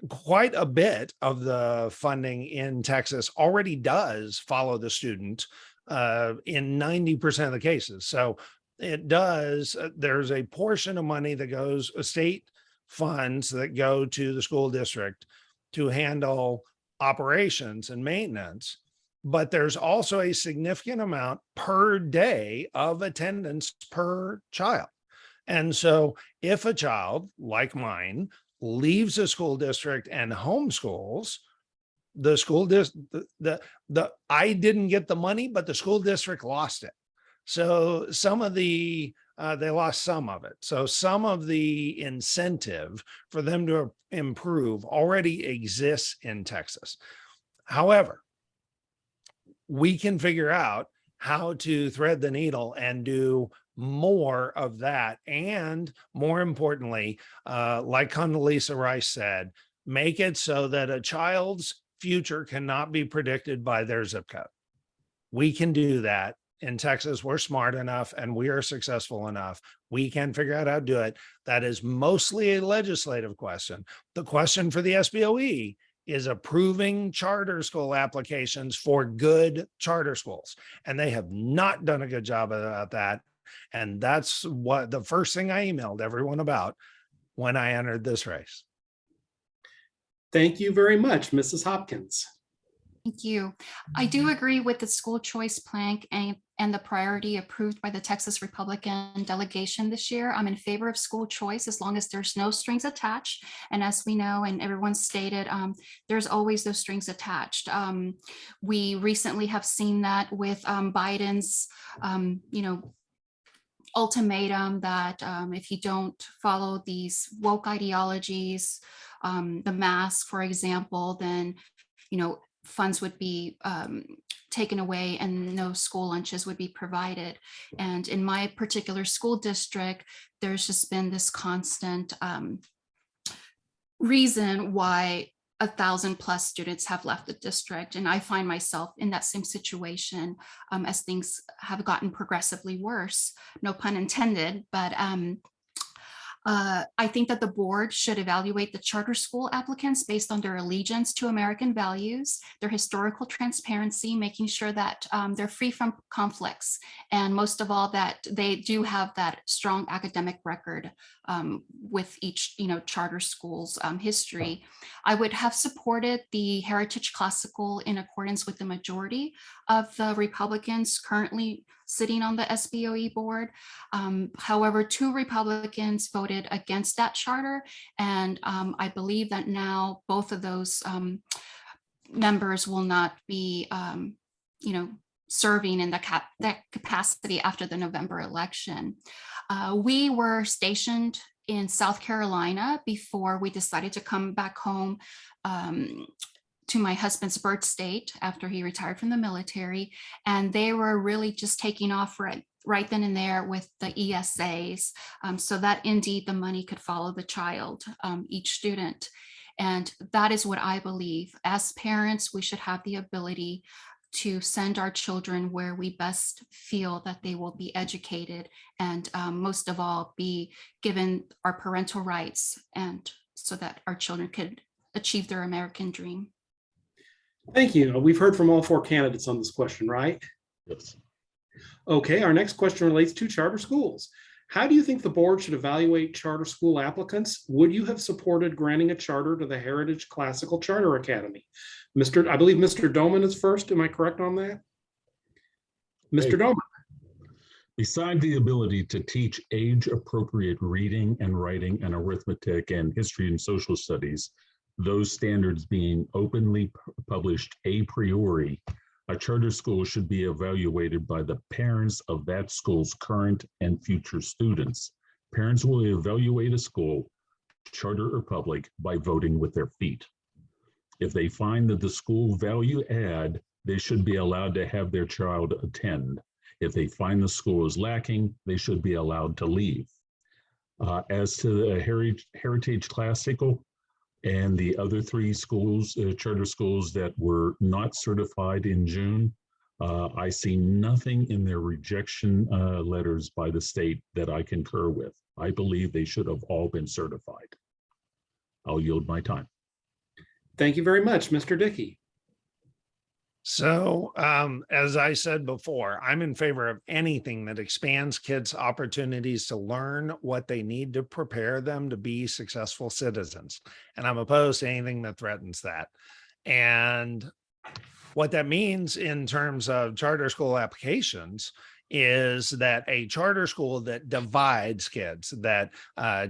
quite a bit of the funding in Texas already does follow the student in 90% of the cases. So it does. There's a portion of money that goes, state funds that go to the school district to handle operations and maintenance, but there's also a significant amount per day of attendance per child. And so if a child like mine leaves a school district and homeschools, the school district, I didn't get the money, but the school district lost it. So some of the they lost some of it. So some of the incentive for them to improve already exists in Texas. However, we can figure out how to thread the needle and do more of that. And more importantly, like Condoleezza Rice said, make it so that a child's future cannot be predicted by their zip code. We can do that. In Texas, we're smart enough and we are successful enough. We can figure out how to do it. That is mostly a legislative question. The question for the SBOE is approving charter school applications for good charter schools. And they have not done a good job about that. And that's what the first thing I emailed everyone about when I entered this race. Thank you very much, Mrs. Hopkins. Thank you. I do agree with the school choice plan and the priority approved by the Texas Republican delegation this year. I'm in favor of school choice as long as there's no strings attached. And as we know, and everyone stated, there's always those strings attached. We recently have seen that with Biden's, ultimatum that if you don't follow these woke ideologies, the mask, for example, then, funds would be taken away and no school lunches would be provided. And in my particular school district, there's just been this constant reason why 1,000+ students have left the district. And I find myself in that same situation as things have gotten progressively worse, no pun intended, but I think that the board should evaluate the charter school applicants based on their allegiance to American values, their historical transparency, making sure that they're free from conflicts, and most of all, that they do have that strong academic record with each, charter school's history. I would have supported the Heritage Classical in accordance with the majority of the Republicans currently sitting on the SBOE board. However, 2 Republicans voted against that charter. And I believe that now both of those members will not be, serving in that capacity after the November election. We were stationed in South Carolina before we decided to come back home to my husband's birth state after he retired from the military. And they were really just taking off right then and there with the ESAs, so that indeed the money could follow the child, each student. And that is what I believe. As parents, we should have the ability to send our children where we best feel that they will be educated, and most of all, be given our parental rights, and so that our children could achieve their American dream. Thank you. We've heard from all 4 candidates on this question, right? Yes. Okay, our next question relates to charter schools. How do you think the board should evaluate charter school applicants? Would you have supported granting a charter to the Heritage Classical Charter Academy? I believe Mr. Doman is first. Am I correct on that? Mr. Doman. Beside the ability to teach age-appropriate reading and writing and arithmetic and history and social studies, those standards being openly published a priori, a charter school should be evaluated by the parents of that school's current and future students. Parents will evaluate a school, charter or public, by voting with their feet. If they find that the school value add, they should be allowed to have their child attend. If they find the school is lacking, they should be allowed to leave. As to the Heritage Classical and the other 3 schools, charter schools that were not certified in June, I see nothing in their rejection letters by the state that I concur with. I believe they should have all been certified. I'll yield my time. Thank you very much, Mr. Dickey. So, as I said before, I'm in favor of anything that expands kids' opportunities to learn what they need to prepare them to be successful citizens. And I'm opposed to anything that threatens that. And what that means in terms of charter school applications is that a charter school that divides kids, that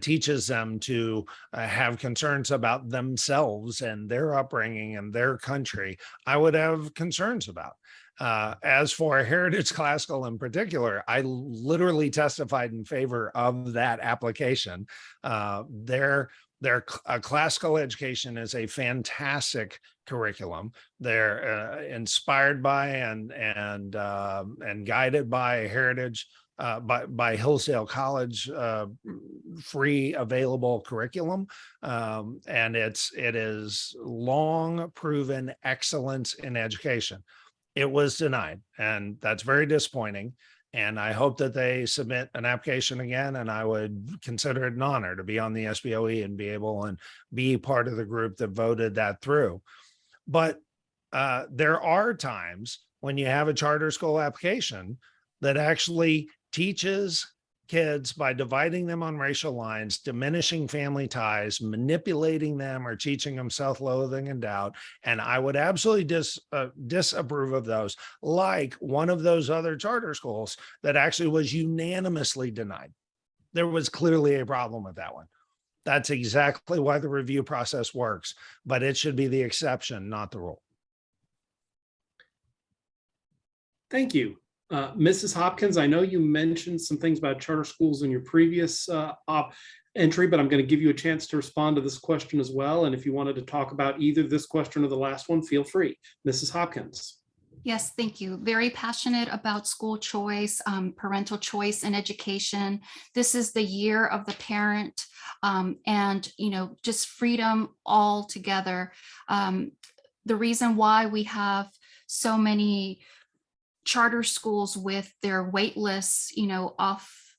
teaches them to have concerns about themselves and their upbringing and their country, I would have concerns about. As for Heritage Classical in particular, I literally testified in favor of that application. Their classical education is a fantastic curriculum. They're inspired by and guided by Heritage, by Hillsdale College, free available curriculum, and it is long proven excellence in education. It was denied, and that's very disappointing. And I hope that they submit an application again, and I would consider it an honor to be on the SBOE and be able and be part of the group that voted that through. But there are times when you have a charter school application that actually teaches kids by dividing them on racial lines, diminishing family ties, manipulating them, or teaching them self-loathing and doubt. And I would absolutely disapprove of those, like one of those other charter schools that actually was unanimously denied. There was clearly a problem with that one. That's exactly why the review process works, but it should be the exception, not the rule. Thank you. Mrs. Hopkins, I know you mentioned some things about charter schools in your previous entry, but I'm going to give you a chance to respond to this question as well. And if you wanted to talk about either this question or the last one, feel free. Mrs. Hopkins. Yes, thank you. Very passionate about school choice, parental choice in education. This is the year of the parent, and just freedom all together. The reason why we have so many charter schools with their wait lists, off,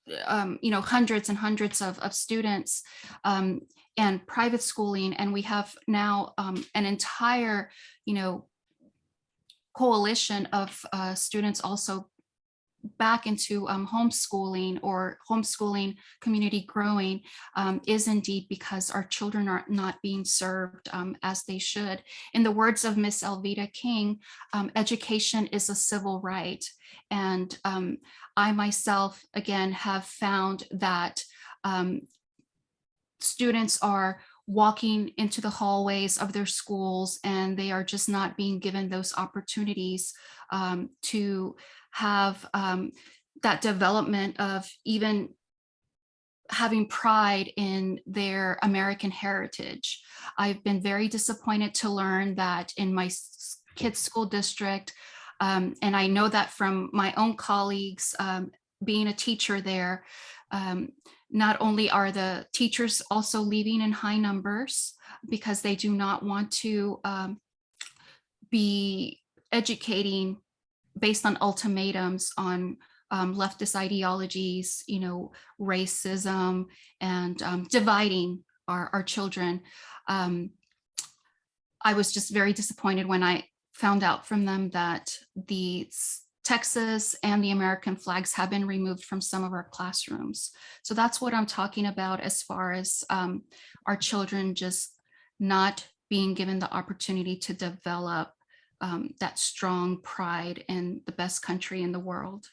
hundreds and hundreds of students, and private schooling, and we have now an entire, coalition of students also back into homeschooling or homeschooling community growing, is indeed because our children are not being served as they should. In the words of Miss Elvita King, education is a civil right. And I myself, again, have found that students are walking into the hallways of their schools and they are just not being given those opportunities to have that development of even having pride in their American heritage. I've been very disappointed to learn that in my kids' school district, and I know that from my own colleagues being a teacher there, not only are the teachers also leaving in high numbers because they do not want to be educating based on ultimatums on leftist ideologies, racism, and dividing our children. I was just very disappointed when I found out from them that the Texas and the American flags have been removed from some of our classrooms. So that's what I'm talking about as far as our children just not being given the opportunity to develop that strong pride in the best country in the world.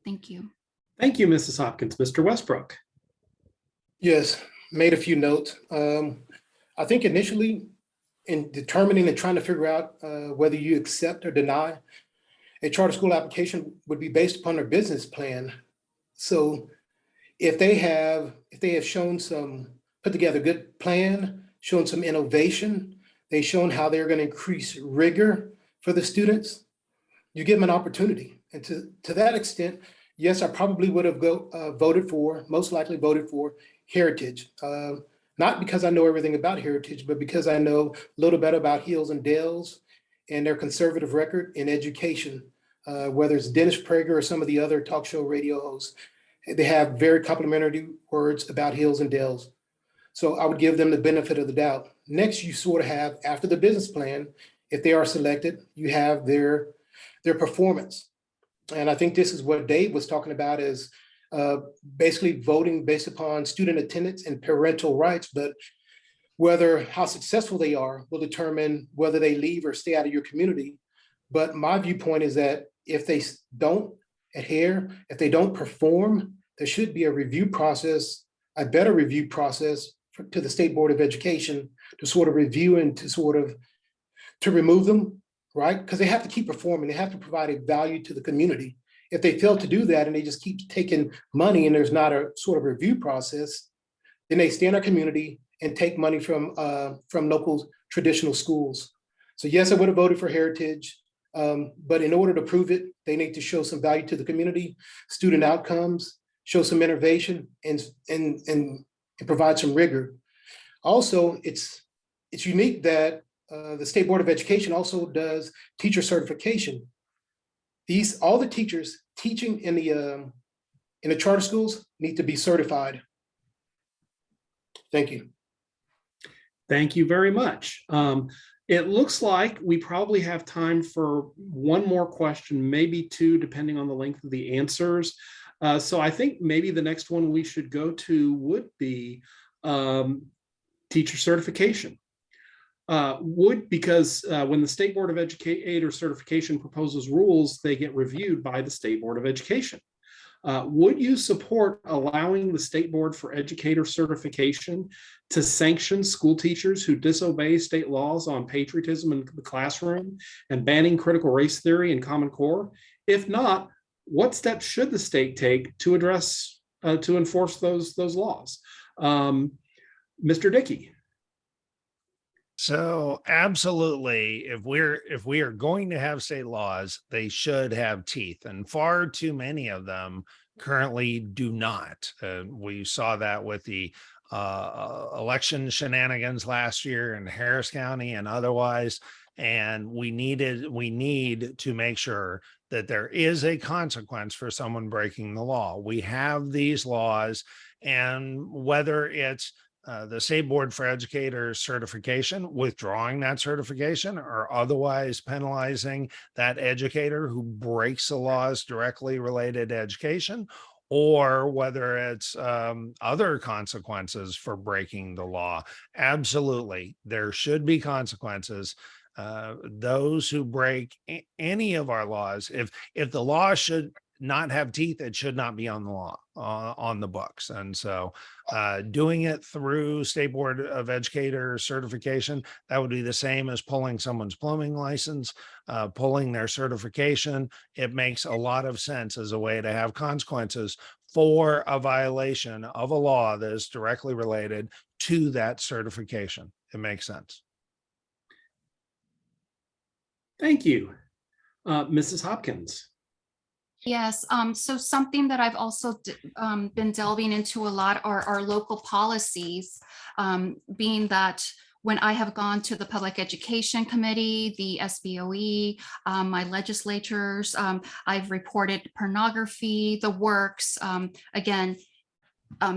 Thank you. Thank you, Mrs. Hopkins. Mr. Westbrook. Yes, made a few notes. I think initially in determining and trying to figure out whether you accept or deny a charter school application would be based upon their business plan. So if they have shown put together a good plan, shown some innovation, they've shown how they're going to increase rigor for the students, you give them an opportunity. And to that extent, yes, I probably would have most likely voted for Heritage. Not because I know everything about Heritage, but because I know a little bit about Hills and Dales and their conservative record in education, whether it's Dennis Prager or some of the other talk show radio hosts. They have very complimentary words about Hills and Dales. So I would give them the benefit of the doubt. Next, you sort of have, after the business plan, if they are selected, you have their performance. And I think this is what Dave was talking about, is basically voting based upon student attendance and parental rights, but how successful they are will determine whether they leave or stay out of your community. But my viewpoint is that if they don't adhere, if they don't perform, there should be a review process, a better review process to the State Board of Education to sort of review and to remove them, right? Because they have to keep performing. They have to provide a value to the community. If they fail to do that and they just keep taking money and there's not a sort of review process, then they stay in our community and take money from local traditional schools. So yes, I would have voted for Heritage, but in order to prove it, they need to show some value to the community, student outcomes, show some innovation, and provide some rigor. Also, it's unique that the State Board of Education also does teacher certification. All the teachers teaching in the charter schools need to be certified. Thank you. Thank you very much. It looks like we probably have time for one more question, maybe two, depending on the length of the answers. So I think maybe the next one we should go to would be teacher certification. Because when the State Board of Educator certification proposes rules, they get reviewed by the State Board of Education. Would you support allowing the State Board for Educator certification to sanction school teachers who disobey state laws on patriotism in the classroom and banning critical race theory and Common Core? If not, what steps should the state take to address, to enforce those laws? Mr. Dickey. So absolutely, if we are going to have state laws, they should have teeth, and far too many of them currently do not. We saw that with the election shenanigans last year in Harris County and otherwise, and we need to make sure that there is a consequence for someone breaking the law. We have these laws, and whether it's the State Board for Educator certification, withdrawing that certification, or otherwise penalizing that educator who breaks the laws directly related to education, or whether it's other consequences for breaking the law. Absolutely, there should be consequences. Those who break any of our laws, if the law should not have teeth, it should not be on the law, on the books. And so doing it through State Board of Educator certification, that would be the same as pulling someone's plumbing license, pulling their certification. It makes a lot of sense as a way to have consequences for a violation of a law that is directly related to that certification. It makes sense. Thank you. Mrs. Hopkins. Yes, so something that I've also been delving into a lot are our local policies, being that when I have gone to the Public Education Committee, the SBOE, my legislatures, I've reported pornography, the works, again,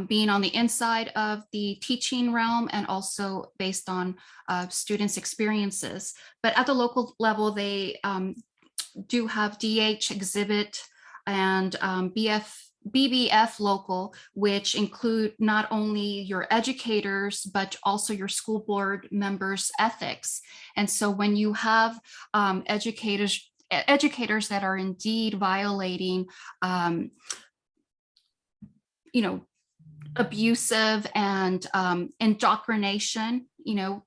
being on the inside of the teaching realm and also based on students' experiences. But at the local level, they do have DH exhibit and BBF local, which include not only your educators, but also your school board members' ethics. And so when you have educators that are indeed violating, abusive and indoctrination,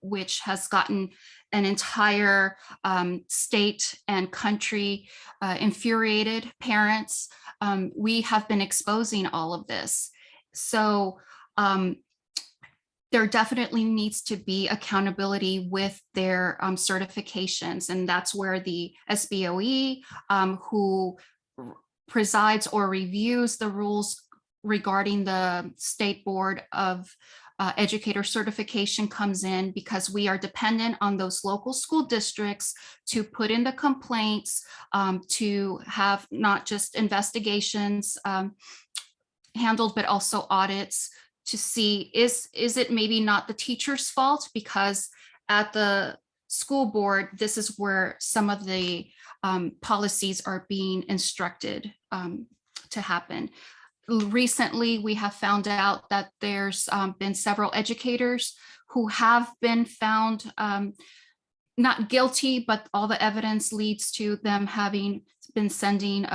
which has gotten an entire state and country infuriated parents. We have been exposing all of this. So there definitely needs to be accountability with their certifications. And that's where the SBOE, who presides or reviews the rules regarding the State Board of Educator certification comes in, because we are dependent on those local school districts to put in the complaints, to have not just investigations handled, but also audits to see, is it maybe not the teacher's fault? Because at the school board, this is where some of the policies are being instructed to happen. Recently, we have found out that there's been several educators who have been found not guilty, but all the evidence leads to them having been sending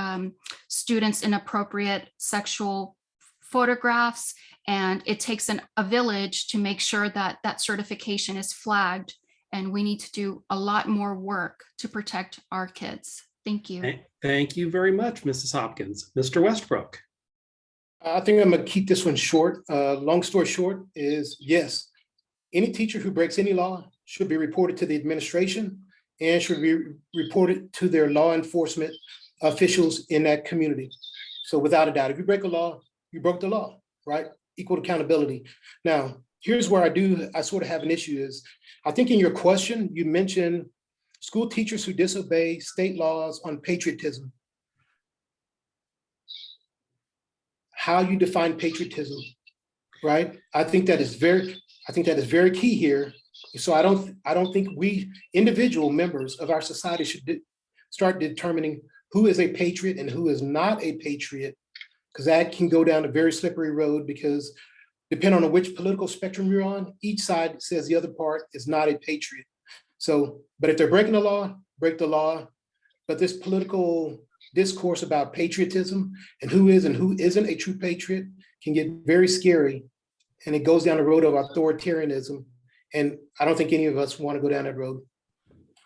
students inappropriate sexual photographs. And it takes a village to make sure that that certification is flagged. And we need to do a lot more work to protect our kids. Thank you. Thank you very much, Mrs. Hopkins. Mr. Westbrook. I think I'm going to keep this one short. Long story short is, yes, any teacher who breaks any law should be reported to the administration and should be reported to their law enforcement officials in that community. So without a doubt, if you break a law, you broke the law, right? Equal accountability. Now, here's where I sort of have an issue is, I think in your question, you mentioned school teachers who disobey state laws on patriotism. How you define patriotism, right? I think that is very key here. So I don't think we individual members of our society should start determining who is a patriot and who is not a patriot, because that can go down a very slippery road, because depending on which political spectrum you're on, each side says the other part is not a patriot. So, but if they're breaking the law, break the law. But this political discourse about patriotism and who is and who isn't a true patriot can get very scary, and it goes down the road of authoritarianism. And I don't think any of us want to go down that road.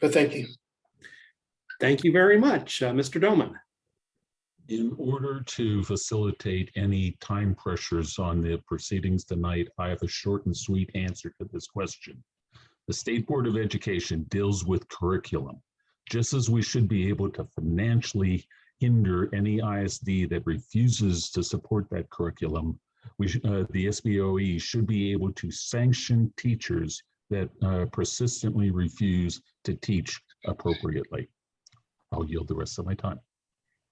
But thank you. Thank you very much, Mr. Doman. In order to facilitate any time pressures on the proceedings tonight, I have a short and sweet answer to this question. The State Board of Education deals with curriculum. Just as we should be able to financially hinder any ISD that refuses to support that curriculum, the SBOE should be able to sanction teachers that persistently refuse to teach appropriately. I'll yield the rest of my time.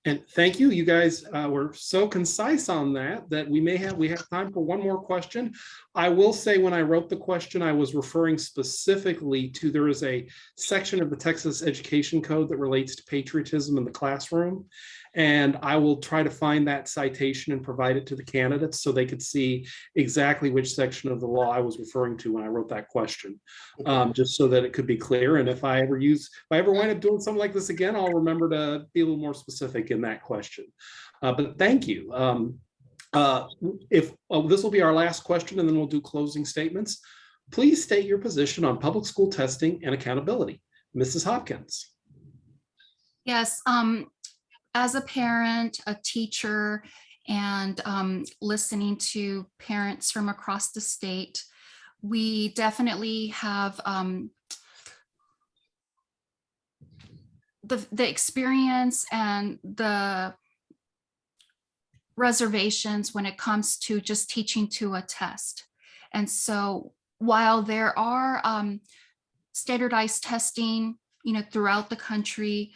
And thank you. You guys were so concise on that we have time for one more question. I will say, when I wrote the question, I was referring specifically to, there is a section of the Texas Education Code that relates to patriotism in the classroom. And I will try to find that citation and provide it to the candidates so they could see exactly which section of the law I was referring to when I wrote that question, just so that it could be clear. And if I ever wind up doing something like this again, I'll remember to be a little more specific in that question. But thank you. This will be our last question, and then we'll do closing statements. Please state your position on public school testing and accountability. Mrs. Hopkins. Yes. As a parent, a teacher, and listening to parents from across the state, we definitely have the experience and the reservations when it comes to just teaching to a test. And so while there are standardized testing, throughout the country,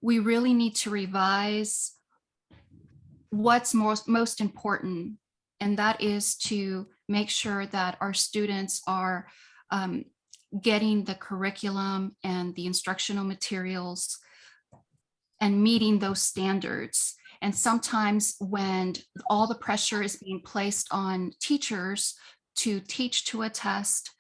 we really need to revise what's most important, and that is to make sure that our students are getting the curriculum and the instructional materials and meeting those standards. And sometimes when all the pressure is being placed on teachers to teach to a test,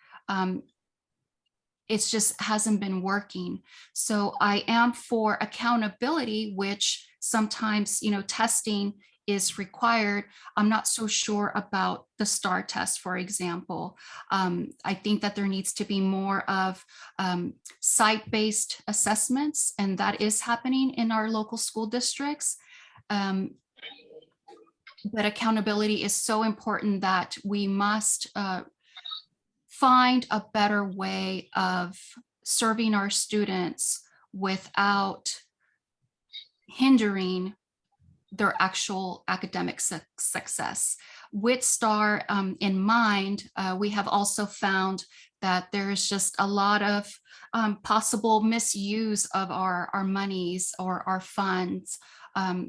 it just hasn't been working. So I am for accountability, which sometimes, testing is required. I'm not so sure about the STAR test, for example. I think that there needs to be more of site-based assessments, and that is happening in our local school districts. But accountability is so important that we must find a better way of serving our students without hindering their actual academic success. With STAR in mind, we have also found that there's just a lot of possible misuse of our monies or our funds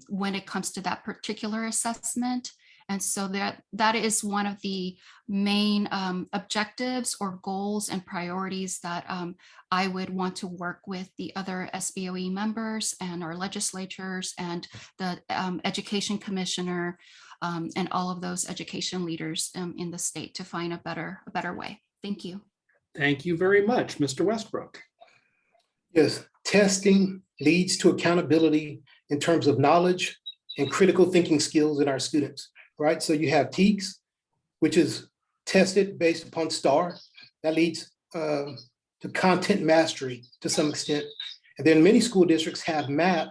when it comes to that particular assessment. And so that is one of the main objectives or goals and priorities that I would want to work with the other SBOE members and our legislatures and the education commissioner and all of those education leaders in the state to find a better way. Thank you. Thank you very much, Mr. Westbrook. Yes, testing leads to accountability in terms of knowledge and critical thinking skills in our students. Right, so you have TEKS, which is tested based upon STAR. That leads to content mastery to some extent. And then many school districts have MAP,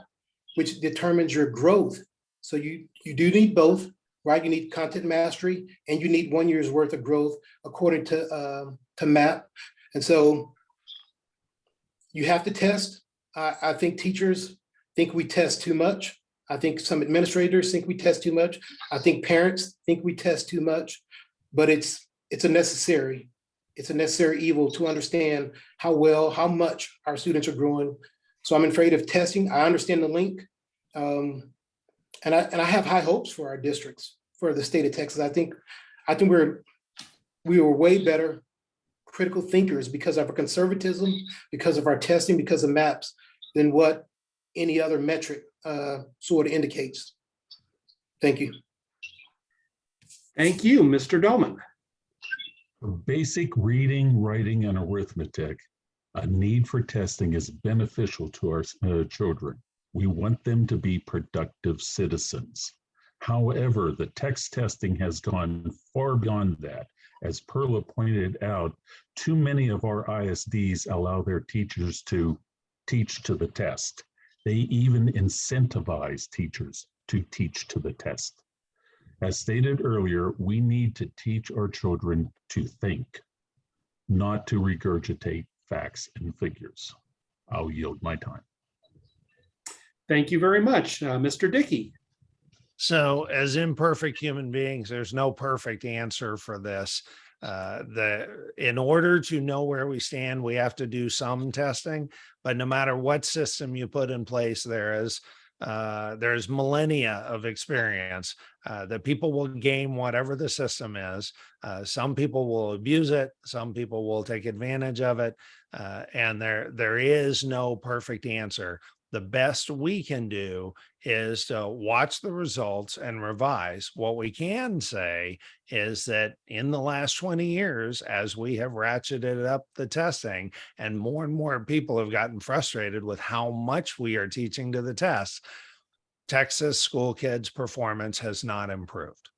which determines your growth. So you do need both, right? You need content mastery and you need 1 year's worth of growth according to MAP. And so you have to test. I think teachers think we test too much. I think some administrators think we test too much. I think parents think we test too much, but it's a necessary evil to understand how much our students are growing. So I'm afraid of testing. I understand the link. And I have high hopes for our districts, for the state of Texas. I think we were way better critical thinkers because of our conservatism, because of our testing, because of MAPS, than what any other metric sort of indicates. Thank you. Thank you, Mr. Doman. For basic reading, writing, and arithmetic, a need for testing is beneficial to our children. We want them to be productive citizens. However, the text testing has gone far beyond that. As Perla pointed out, too many of our ISDs allow their teachers to teach to the test. They even incentivize teachers to teach to the test. As stated earlier, we need to teach our children to think, not to regurgitate facts and figures. I'll yield my time. Thank you very much, Mr. Dickey. So as imperfect human beings, there's no perfect answer for this. In order to know where we stand, we have to do some testing, but no matter what system you put in place, there's millennia of experience that people will game whatever the system is. Some people will abuse it. Some people will take advantage of it. And there is no perfect answer. The best we can do is to watch the results and revise. What we can say is that in the last 20 years, as we have ratcheted up the testing and more people have gotten frustrated with how much we are teaching to the tests, Texas school kids' performance has not improved.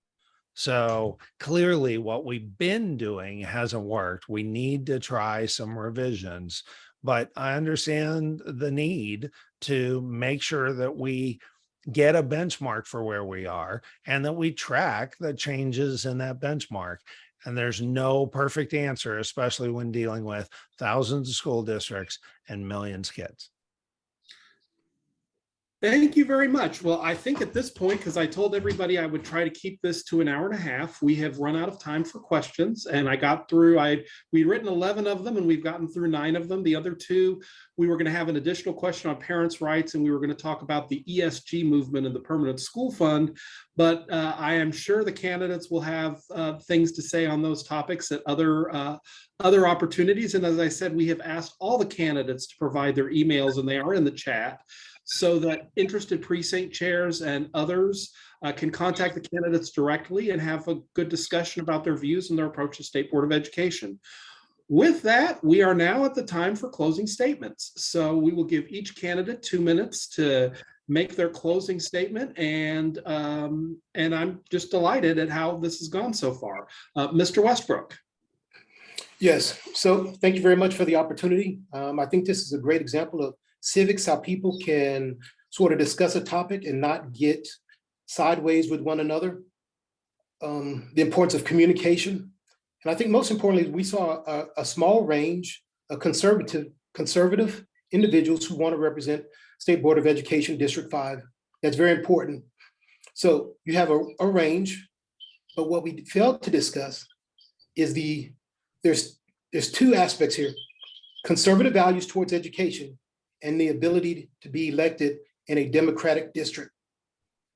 So clearly what we've been doing hasn't worked. We need to try some revisions, but I understand the need to make sure that we get a benchmark for where we are and that we track the changes in that benchmark. And there's no perfect answer, especially when dealing with thousands of school districts and millions of kids. Thank you very much. Well, I think at this point, because I told everybody I would try to keep this to an hour and a half, we have run out of time for questions. And I got through, we'd written 11 of them and we've gotten through 9 of them. The other 2, we were going to have an additional question on parents' rights, and we were going to talk about the ESG movement and the Permanent School Fund. But I am sure the candidates will have things to say on those topics at other opportunities. And as I said, we have asked all the candidates to provide their emails, and they are in the chat, so that interested precinct chairs and others can contact the candidates directly and have a good discussion about their views and their approach to State Board of Education. With that, we are now at the time for closing statements. So we will give each candidate 2 minutes to make their closing statement, and I'm just delighted at how this has gone so far. Mr. Westbrook. Yes, so thank you very much for the opportunity. I think this is a great example of civics, how people can sort of discuss a topic and not get sideways with one another. The importance of communication. And I think most importantly, we saw a small range of conservative individuals who want to represent State Board of Education District 5. That's very important. So you have a range, but what we failed to discuss is there's 2 aspects here: conservative values towards education and the ability to be elected in a Democratic district.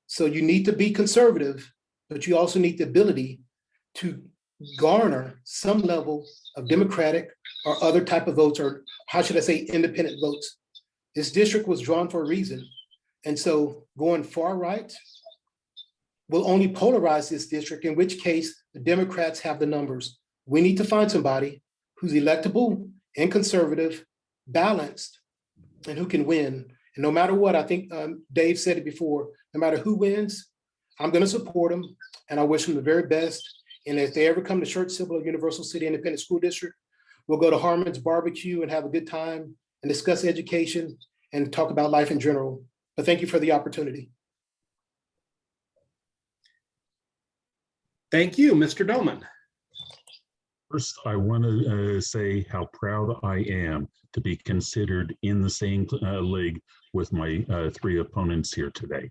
So you need to be conservative, but you also need the ability to garner some level of Democratic or other type of votes, or how should I say, independent votes. This district was drawn for a reason. And so going far right will only polarize this district, in which case the Democrats have the numbers. We need to find somebody who's electable and conservative, balanced, and who can win. And no matter what, I think Dave said it before, no matter who wins, I'm going to support them, and I wish them the very best. And if they ever come to Church-Civil or Universal City Independent School District, we'll go to Harmon's Barbecue and have a good time and discuss education and talk about life in general. But thank you for the opportunity. Thank you, Mr. Doman. First, I want to say how proud I am to be considered in the same league with my 3 opponents here today.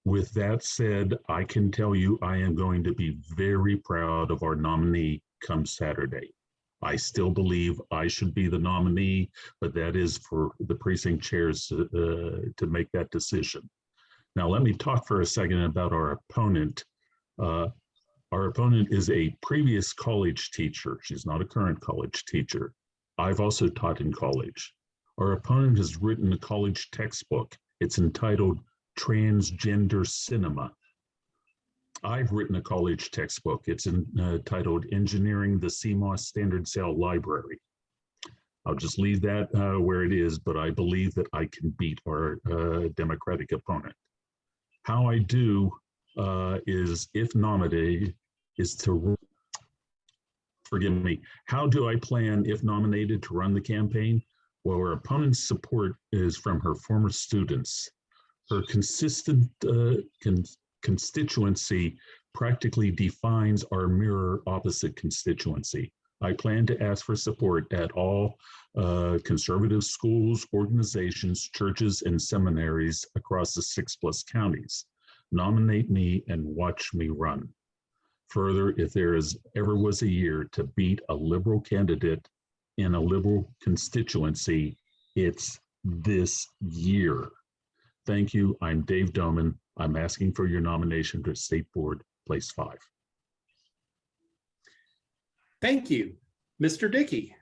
With that said, I can tell you I am going to be very proud of our nominee come Saturday. I still believe I should be the nominee, but that is for the precinct chairs to make that decision. Now, let me talk for a second about our opponent. Our opponent is a previous college teacher. She's not a current college teacher. I've also taught in college. Our opponent has written a college textbook. It's entitled transgender cinema. I've written a college textbook. It's titled Engineering the CMOS Standard Cell Library. I'll just leave that where it is, but I believe that I can beat our Democratic opponent. How I do is, if nominated, is to, forgive me, how do I plan, if nominated, to run the campaign? Well, our opponent's support is from her former students. Her consistent constituency practically defines our mirror opposite constituency. I plan to ask for support at all conservative schools, organizations, churches, and seminaries across the 6+ counties. Nominate me and watch me run. Further, if there ever was a year to beat a liberal candidate in a liberal constituency, it's this year. Thank you. I'm Dave Doman. I'm asking for your nomination to State Board, Place 5. Thank you. Mr. Dickey.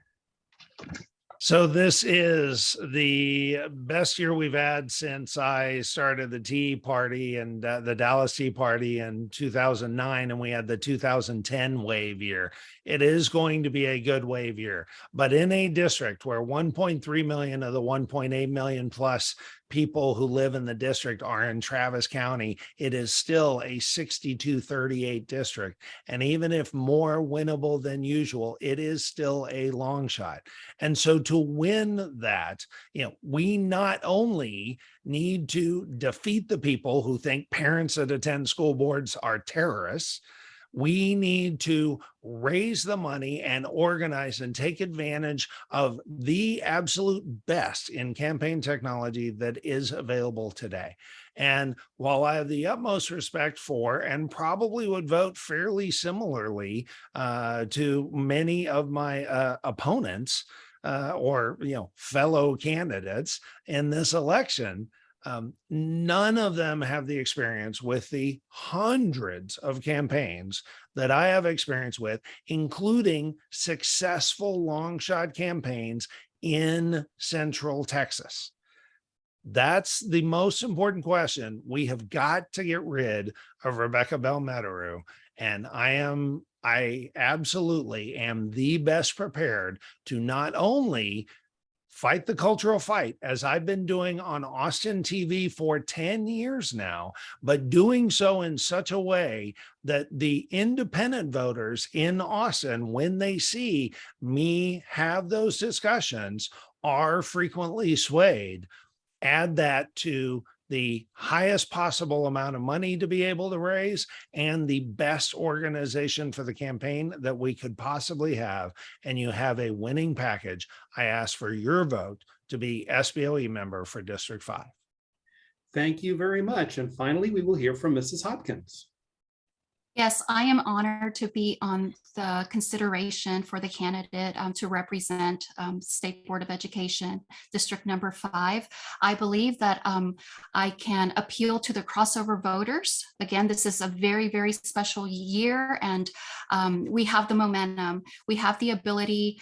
So this is the best year we've had since I started the Tea Party and the Dallas Tea Party in 2009, and we had the 2010 wave year. It is going to be a good wave year, but in a district where 1.3 million of the 1.8 million plus people who live in the district are in Travis County, it is still a 62-38 district. And even if more winnable than usual, it is still a long shot. And so to win that, we not only need to defeat the people who think parents that attend school boards are terrorists, we need to raise the money and organize and take advantage of the absolute best in campaign technology that is available today. And while I have the utmost respect for and probably would vote fairly similarly to many of my opponents or fellow candidates in this election, none of them have the experience with the hundreds of campaigns that I have experience with, including successful long shot campaigns in Central Texas. That's the most important question. We have got to get rid of Rebecca Belmeteru, and I absolutely am the best prepared to not only fight the cultural fight, as I've been doing on Austin TV for 10 years now, but doing so in such a way that the independent voters in Austin, when they see me have those discussions, are frequently swayed. Add that to the highest possible amount of money to be able to raise and the best organization for the campaign that we could possibly have, and you have a winning package. I ask for your vote to be SBOE member for District 5. Thank you very much. And finally, we will hear from Mrs. Hopkins. Yes, I am honored to be on the consideration for the candidate to represent State Board of Education, District number 5. I believe that I can appeal to the crossover voters. Again, this is a very, very special year, and we have the momentum. We have the ability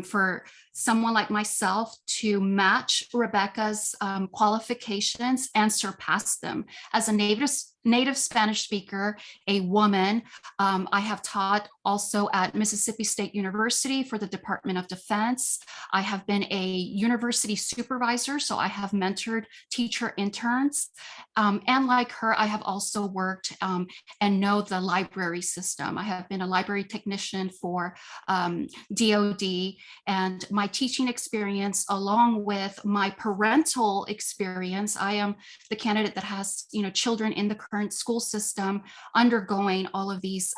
for someone like myself to match Rebecca's qualifications and surpass them. As a native Spanish speaker, a woman, I have taught also at Mississippi State University for the Department of Defense. I have been a university supervisor, so I have mentored teacher interns. And like her, I have also worked and know the library system. I have been a library technician for DOD, and my teaching experience, along with my parental experience, I am the candidate that has, children in the current school system undergoing all of these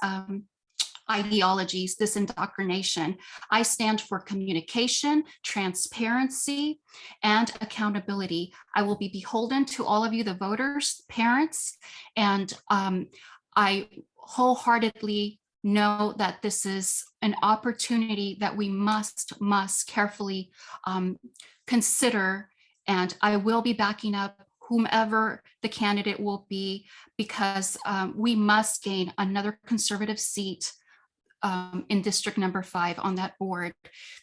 ideologies, this indoctrination. I stand for communication, transparency, and accountability. I will be beholden to all of you, the voters, parents, and I wholeheartedly know that this is an opportunity that we must carefully consider, and I will be backing up whomever the candidate will be, because we must gain another conservative seat in District number 5 on that board.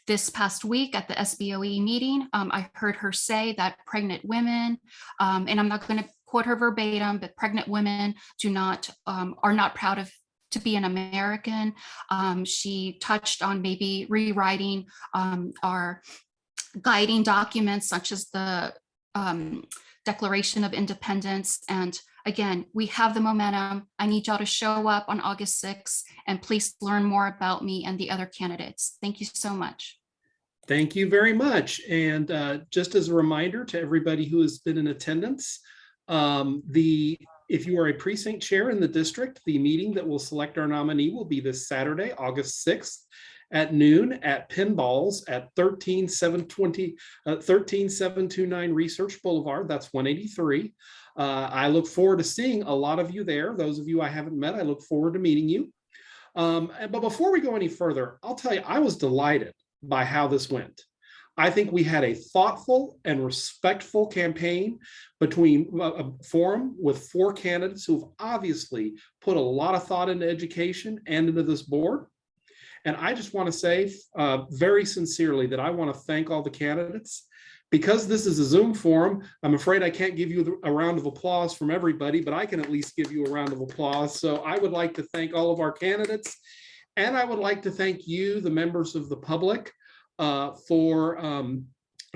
This past week at the SBOE meeting, I heard her say that pregnant women, and I'm not going to quote her verbatim, but pregnant women are not proud to be an American. She touched on maybe rewriting our guiding documents, such as the Declaration of Independence. And again, we have the momentum. I need y'all to show up on August 6th, and please learn more about me and the other candidates. Thank you so much. Thank you very much. And just as a reminder to everybody who has been in attendance, if you are a precinct chair in the district, the meeting that will select our nominee will be this Saturday, August 6th at noon at Pinballs at 13729 Research Boulevard. That's 183. I look forward to seeing a lot of you there. Those of you I haven't met, I look forward to meeting you. But before we go any further, I'll tell you, I was delighted by how this went. I think we had a thoughtful and respectful campaign between a forum with 4 candidates who have obviously put a lot of thought into education and into this board. And I just want to say very sincerely that I want to thank all the candidates. Because this is a Zoom forum, I'm afraid I can't give you a round of applause from everybody, but I can at least give you a round of applause. So I would like to thank all of our candidates. And I would like to thank you, the members of the public, for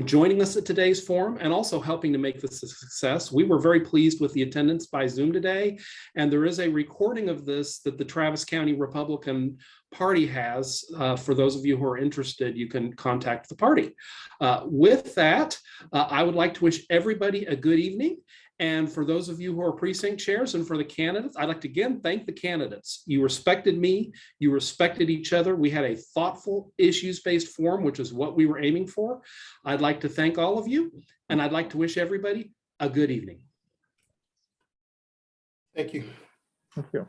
joining us at today's forum and also helping to make this a success. We were very pleased with the attendance by Zoom today, and there is a recording of this that the Travis County Republican Party has. For those of you who are interested, you can contact the party. With that, I would like to wish everybody a good evening. And for those of you who are precinct chairs and for the candidates, I'd like to again thank the candidates. You respected me, you respected each other. We had a thoughtful, issues-based forum, which is what we were aiming for. I'd like to thank all of you, and I'd like to wish everybody a good evening. Thank you. Thank you.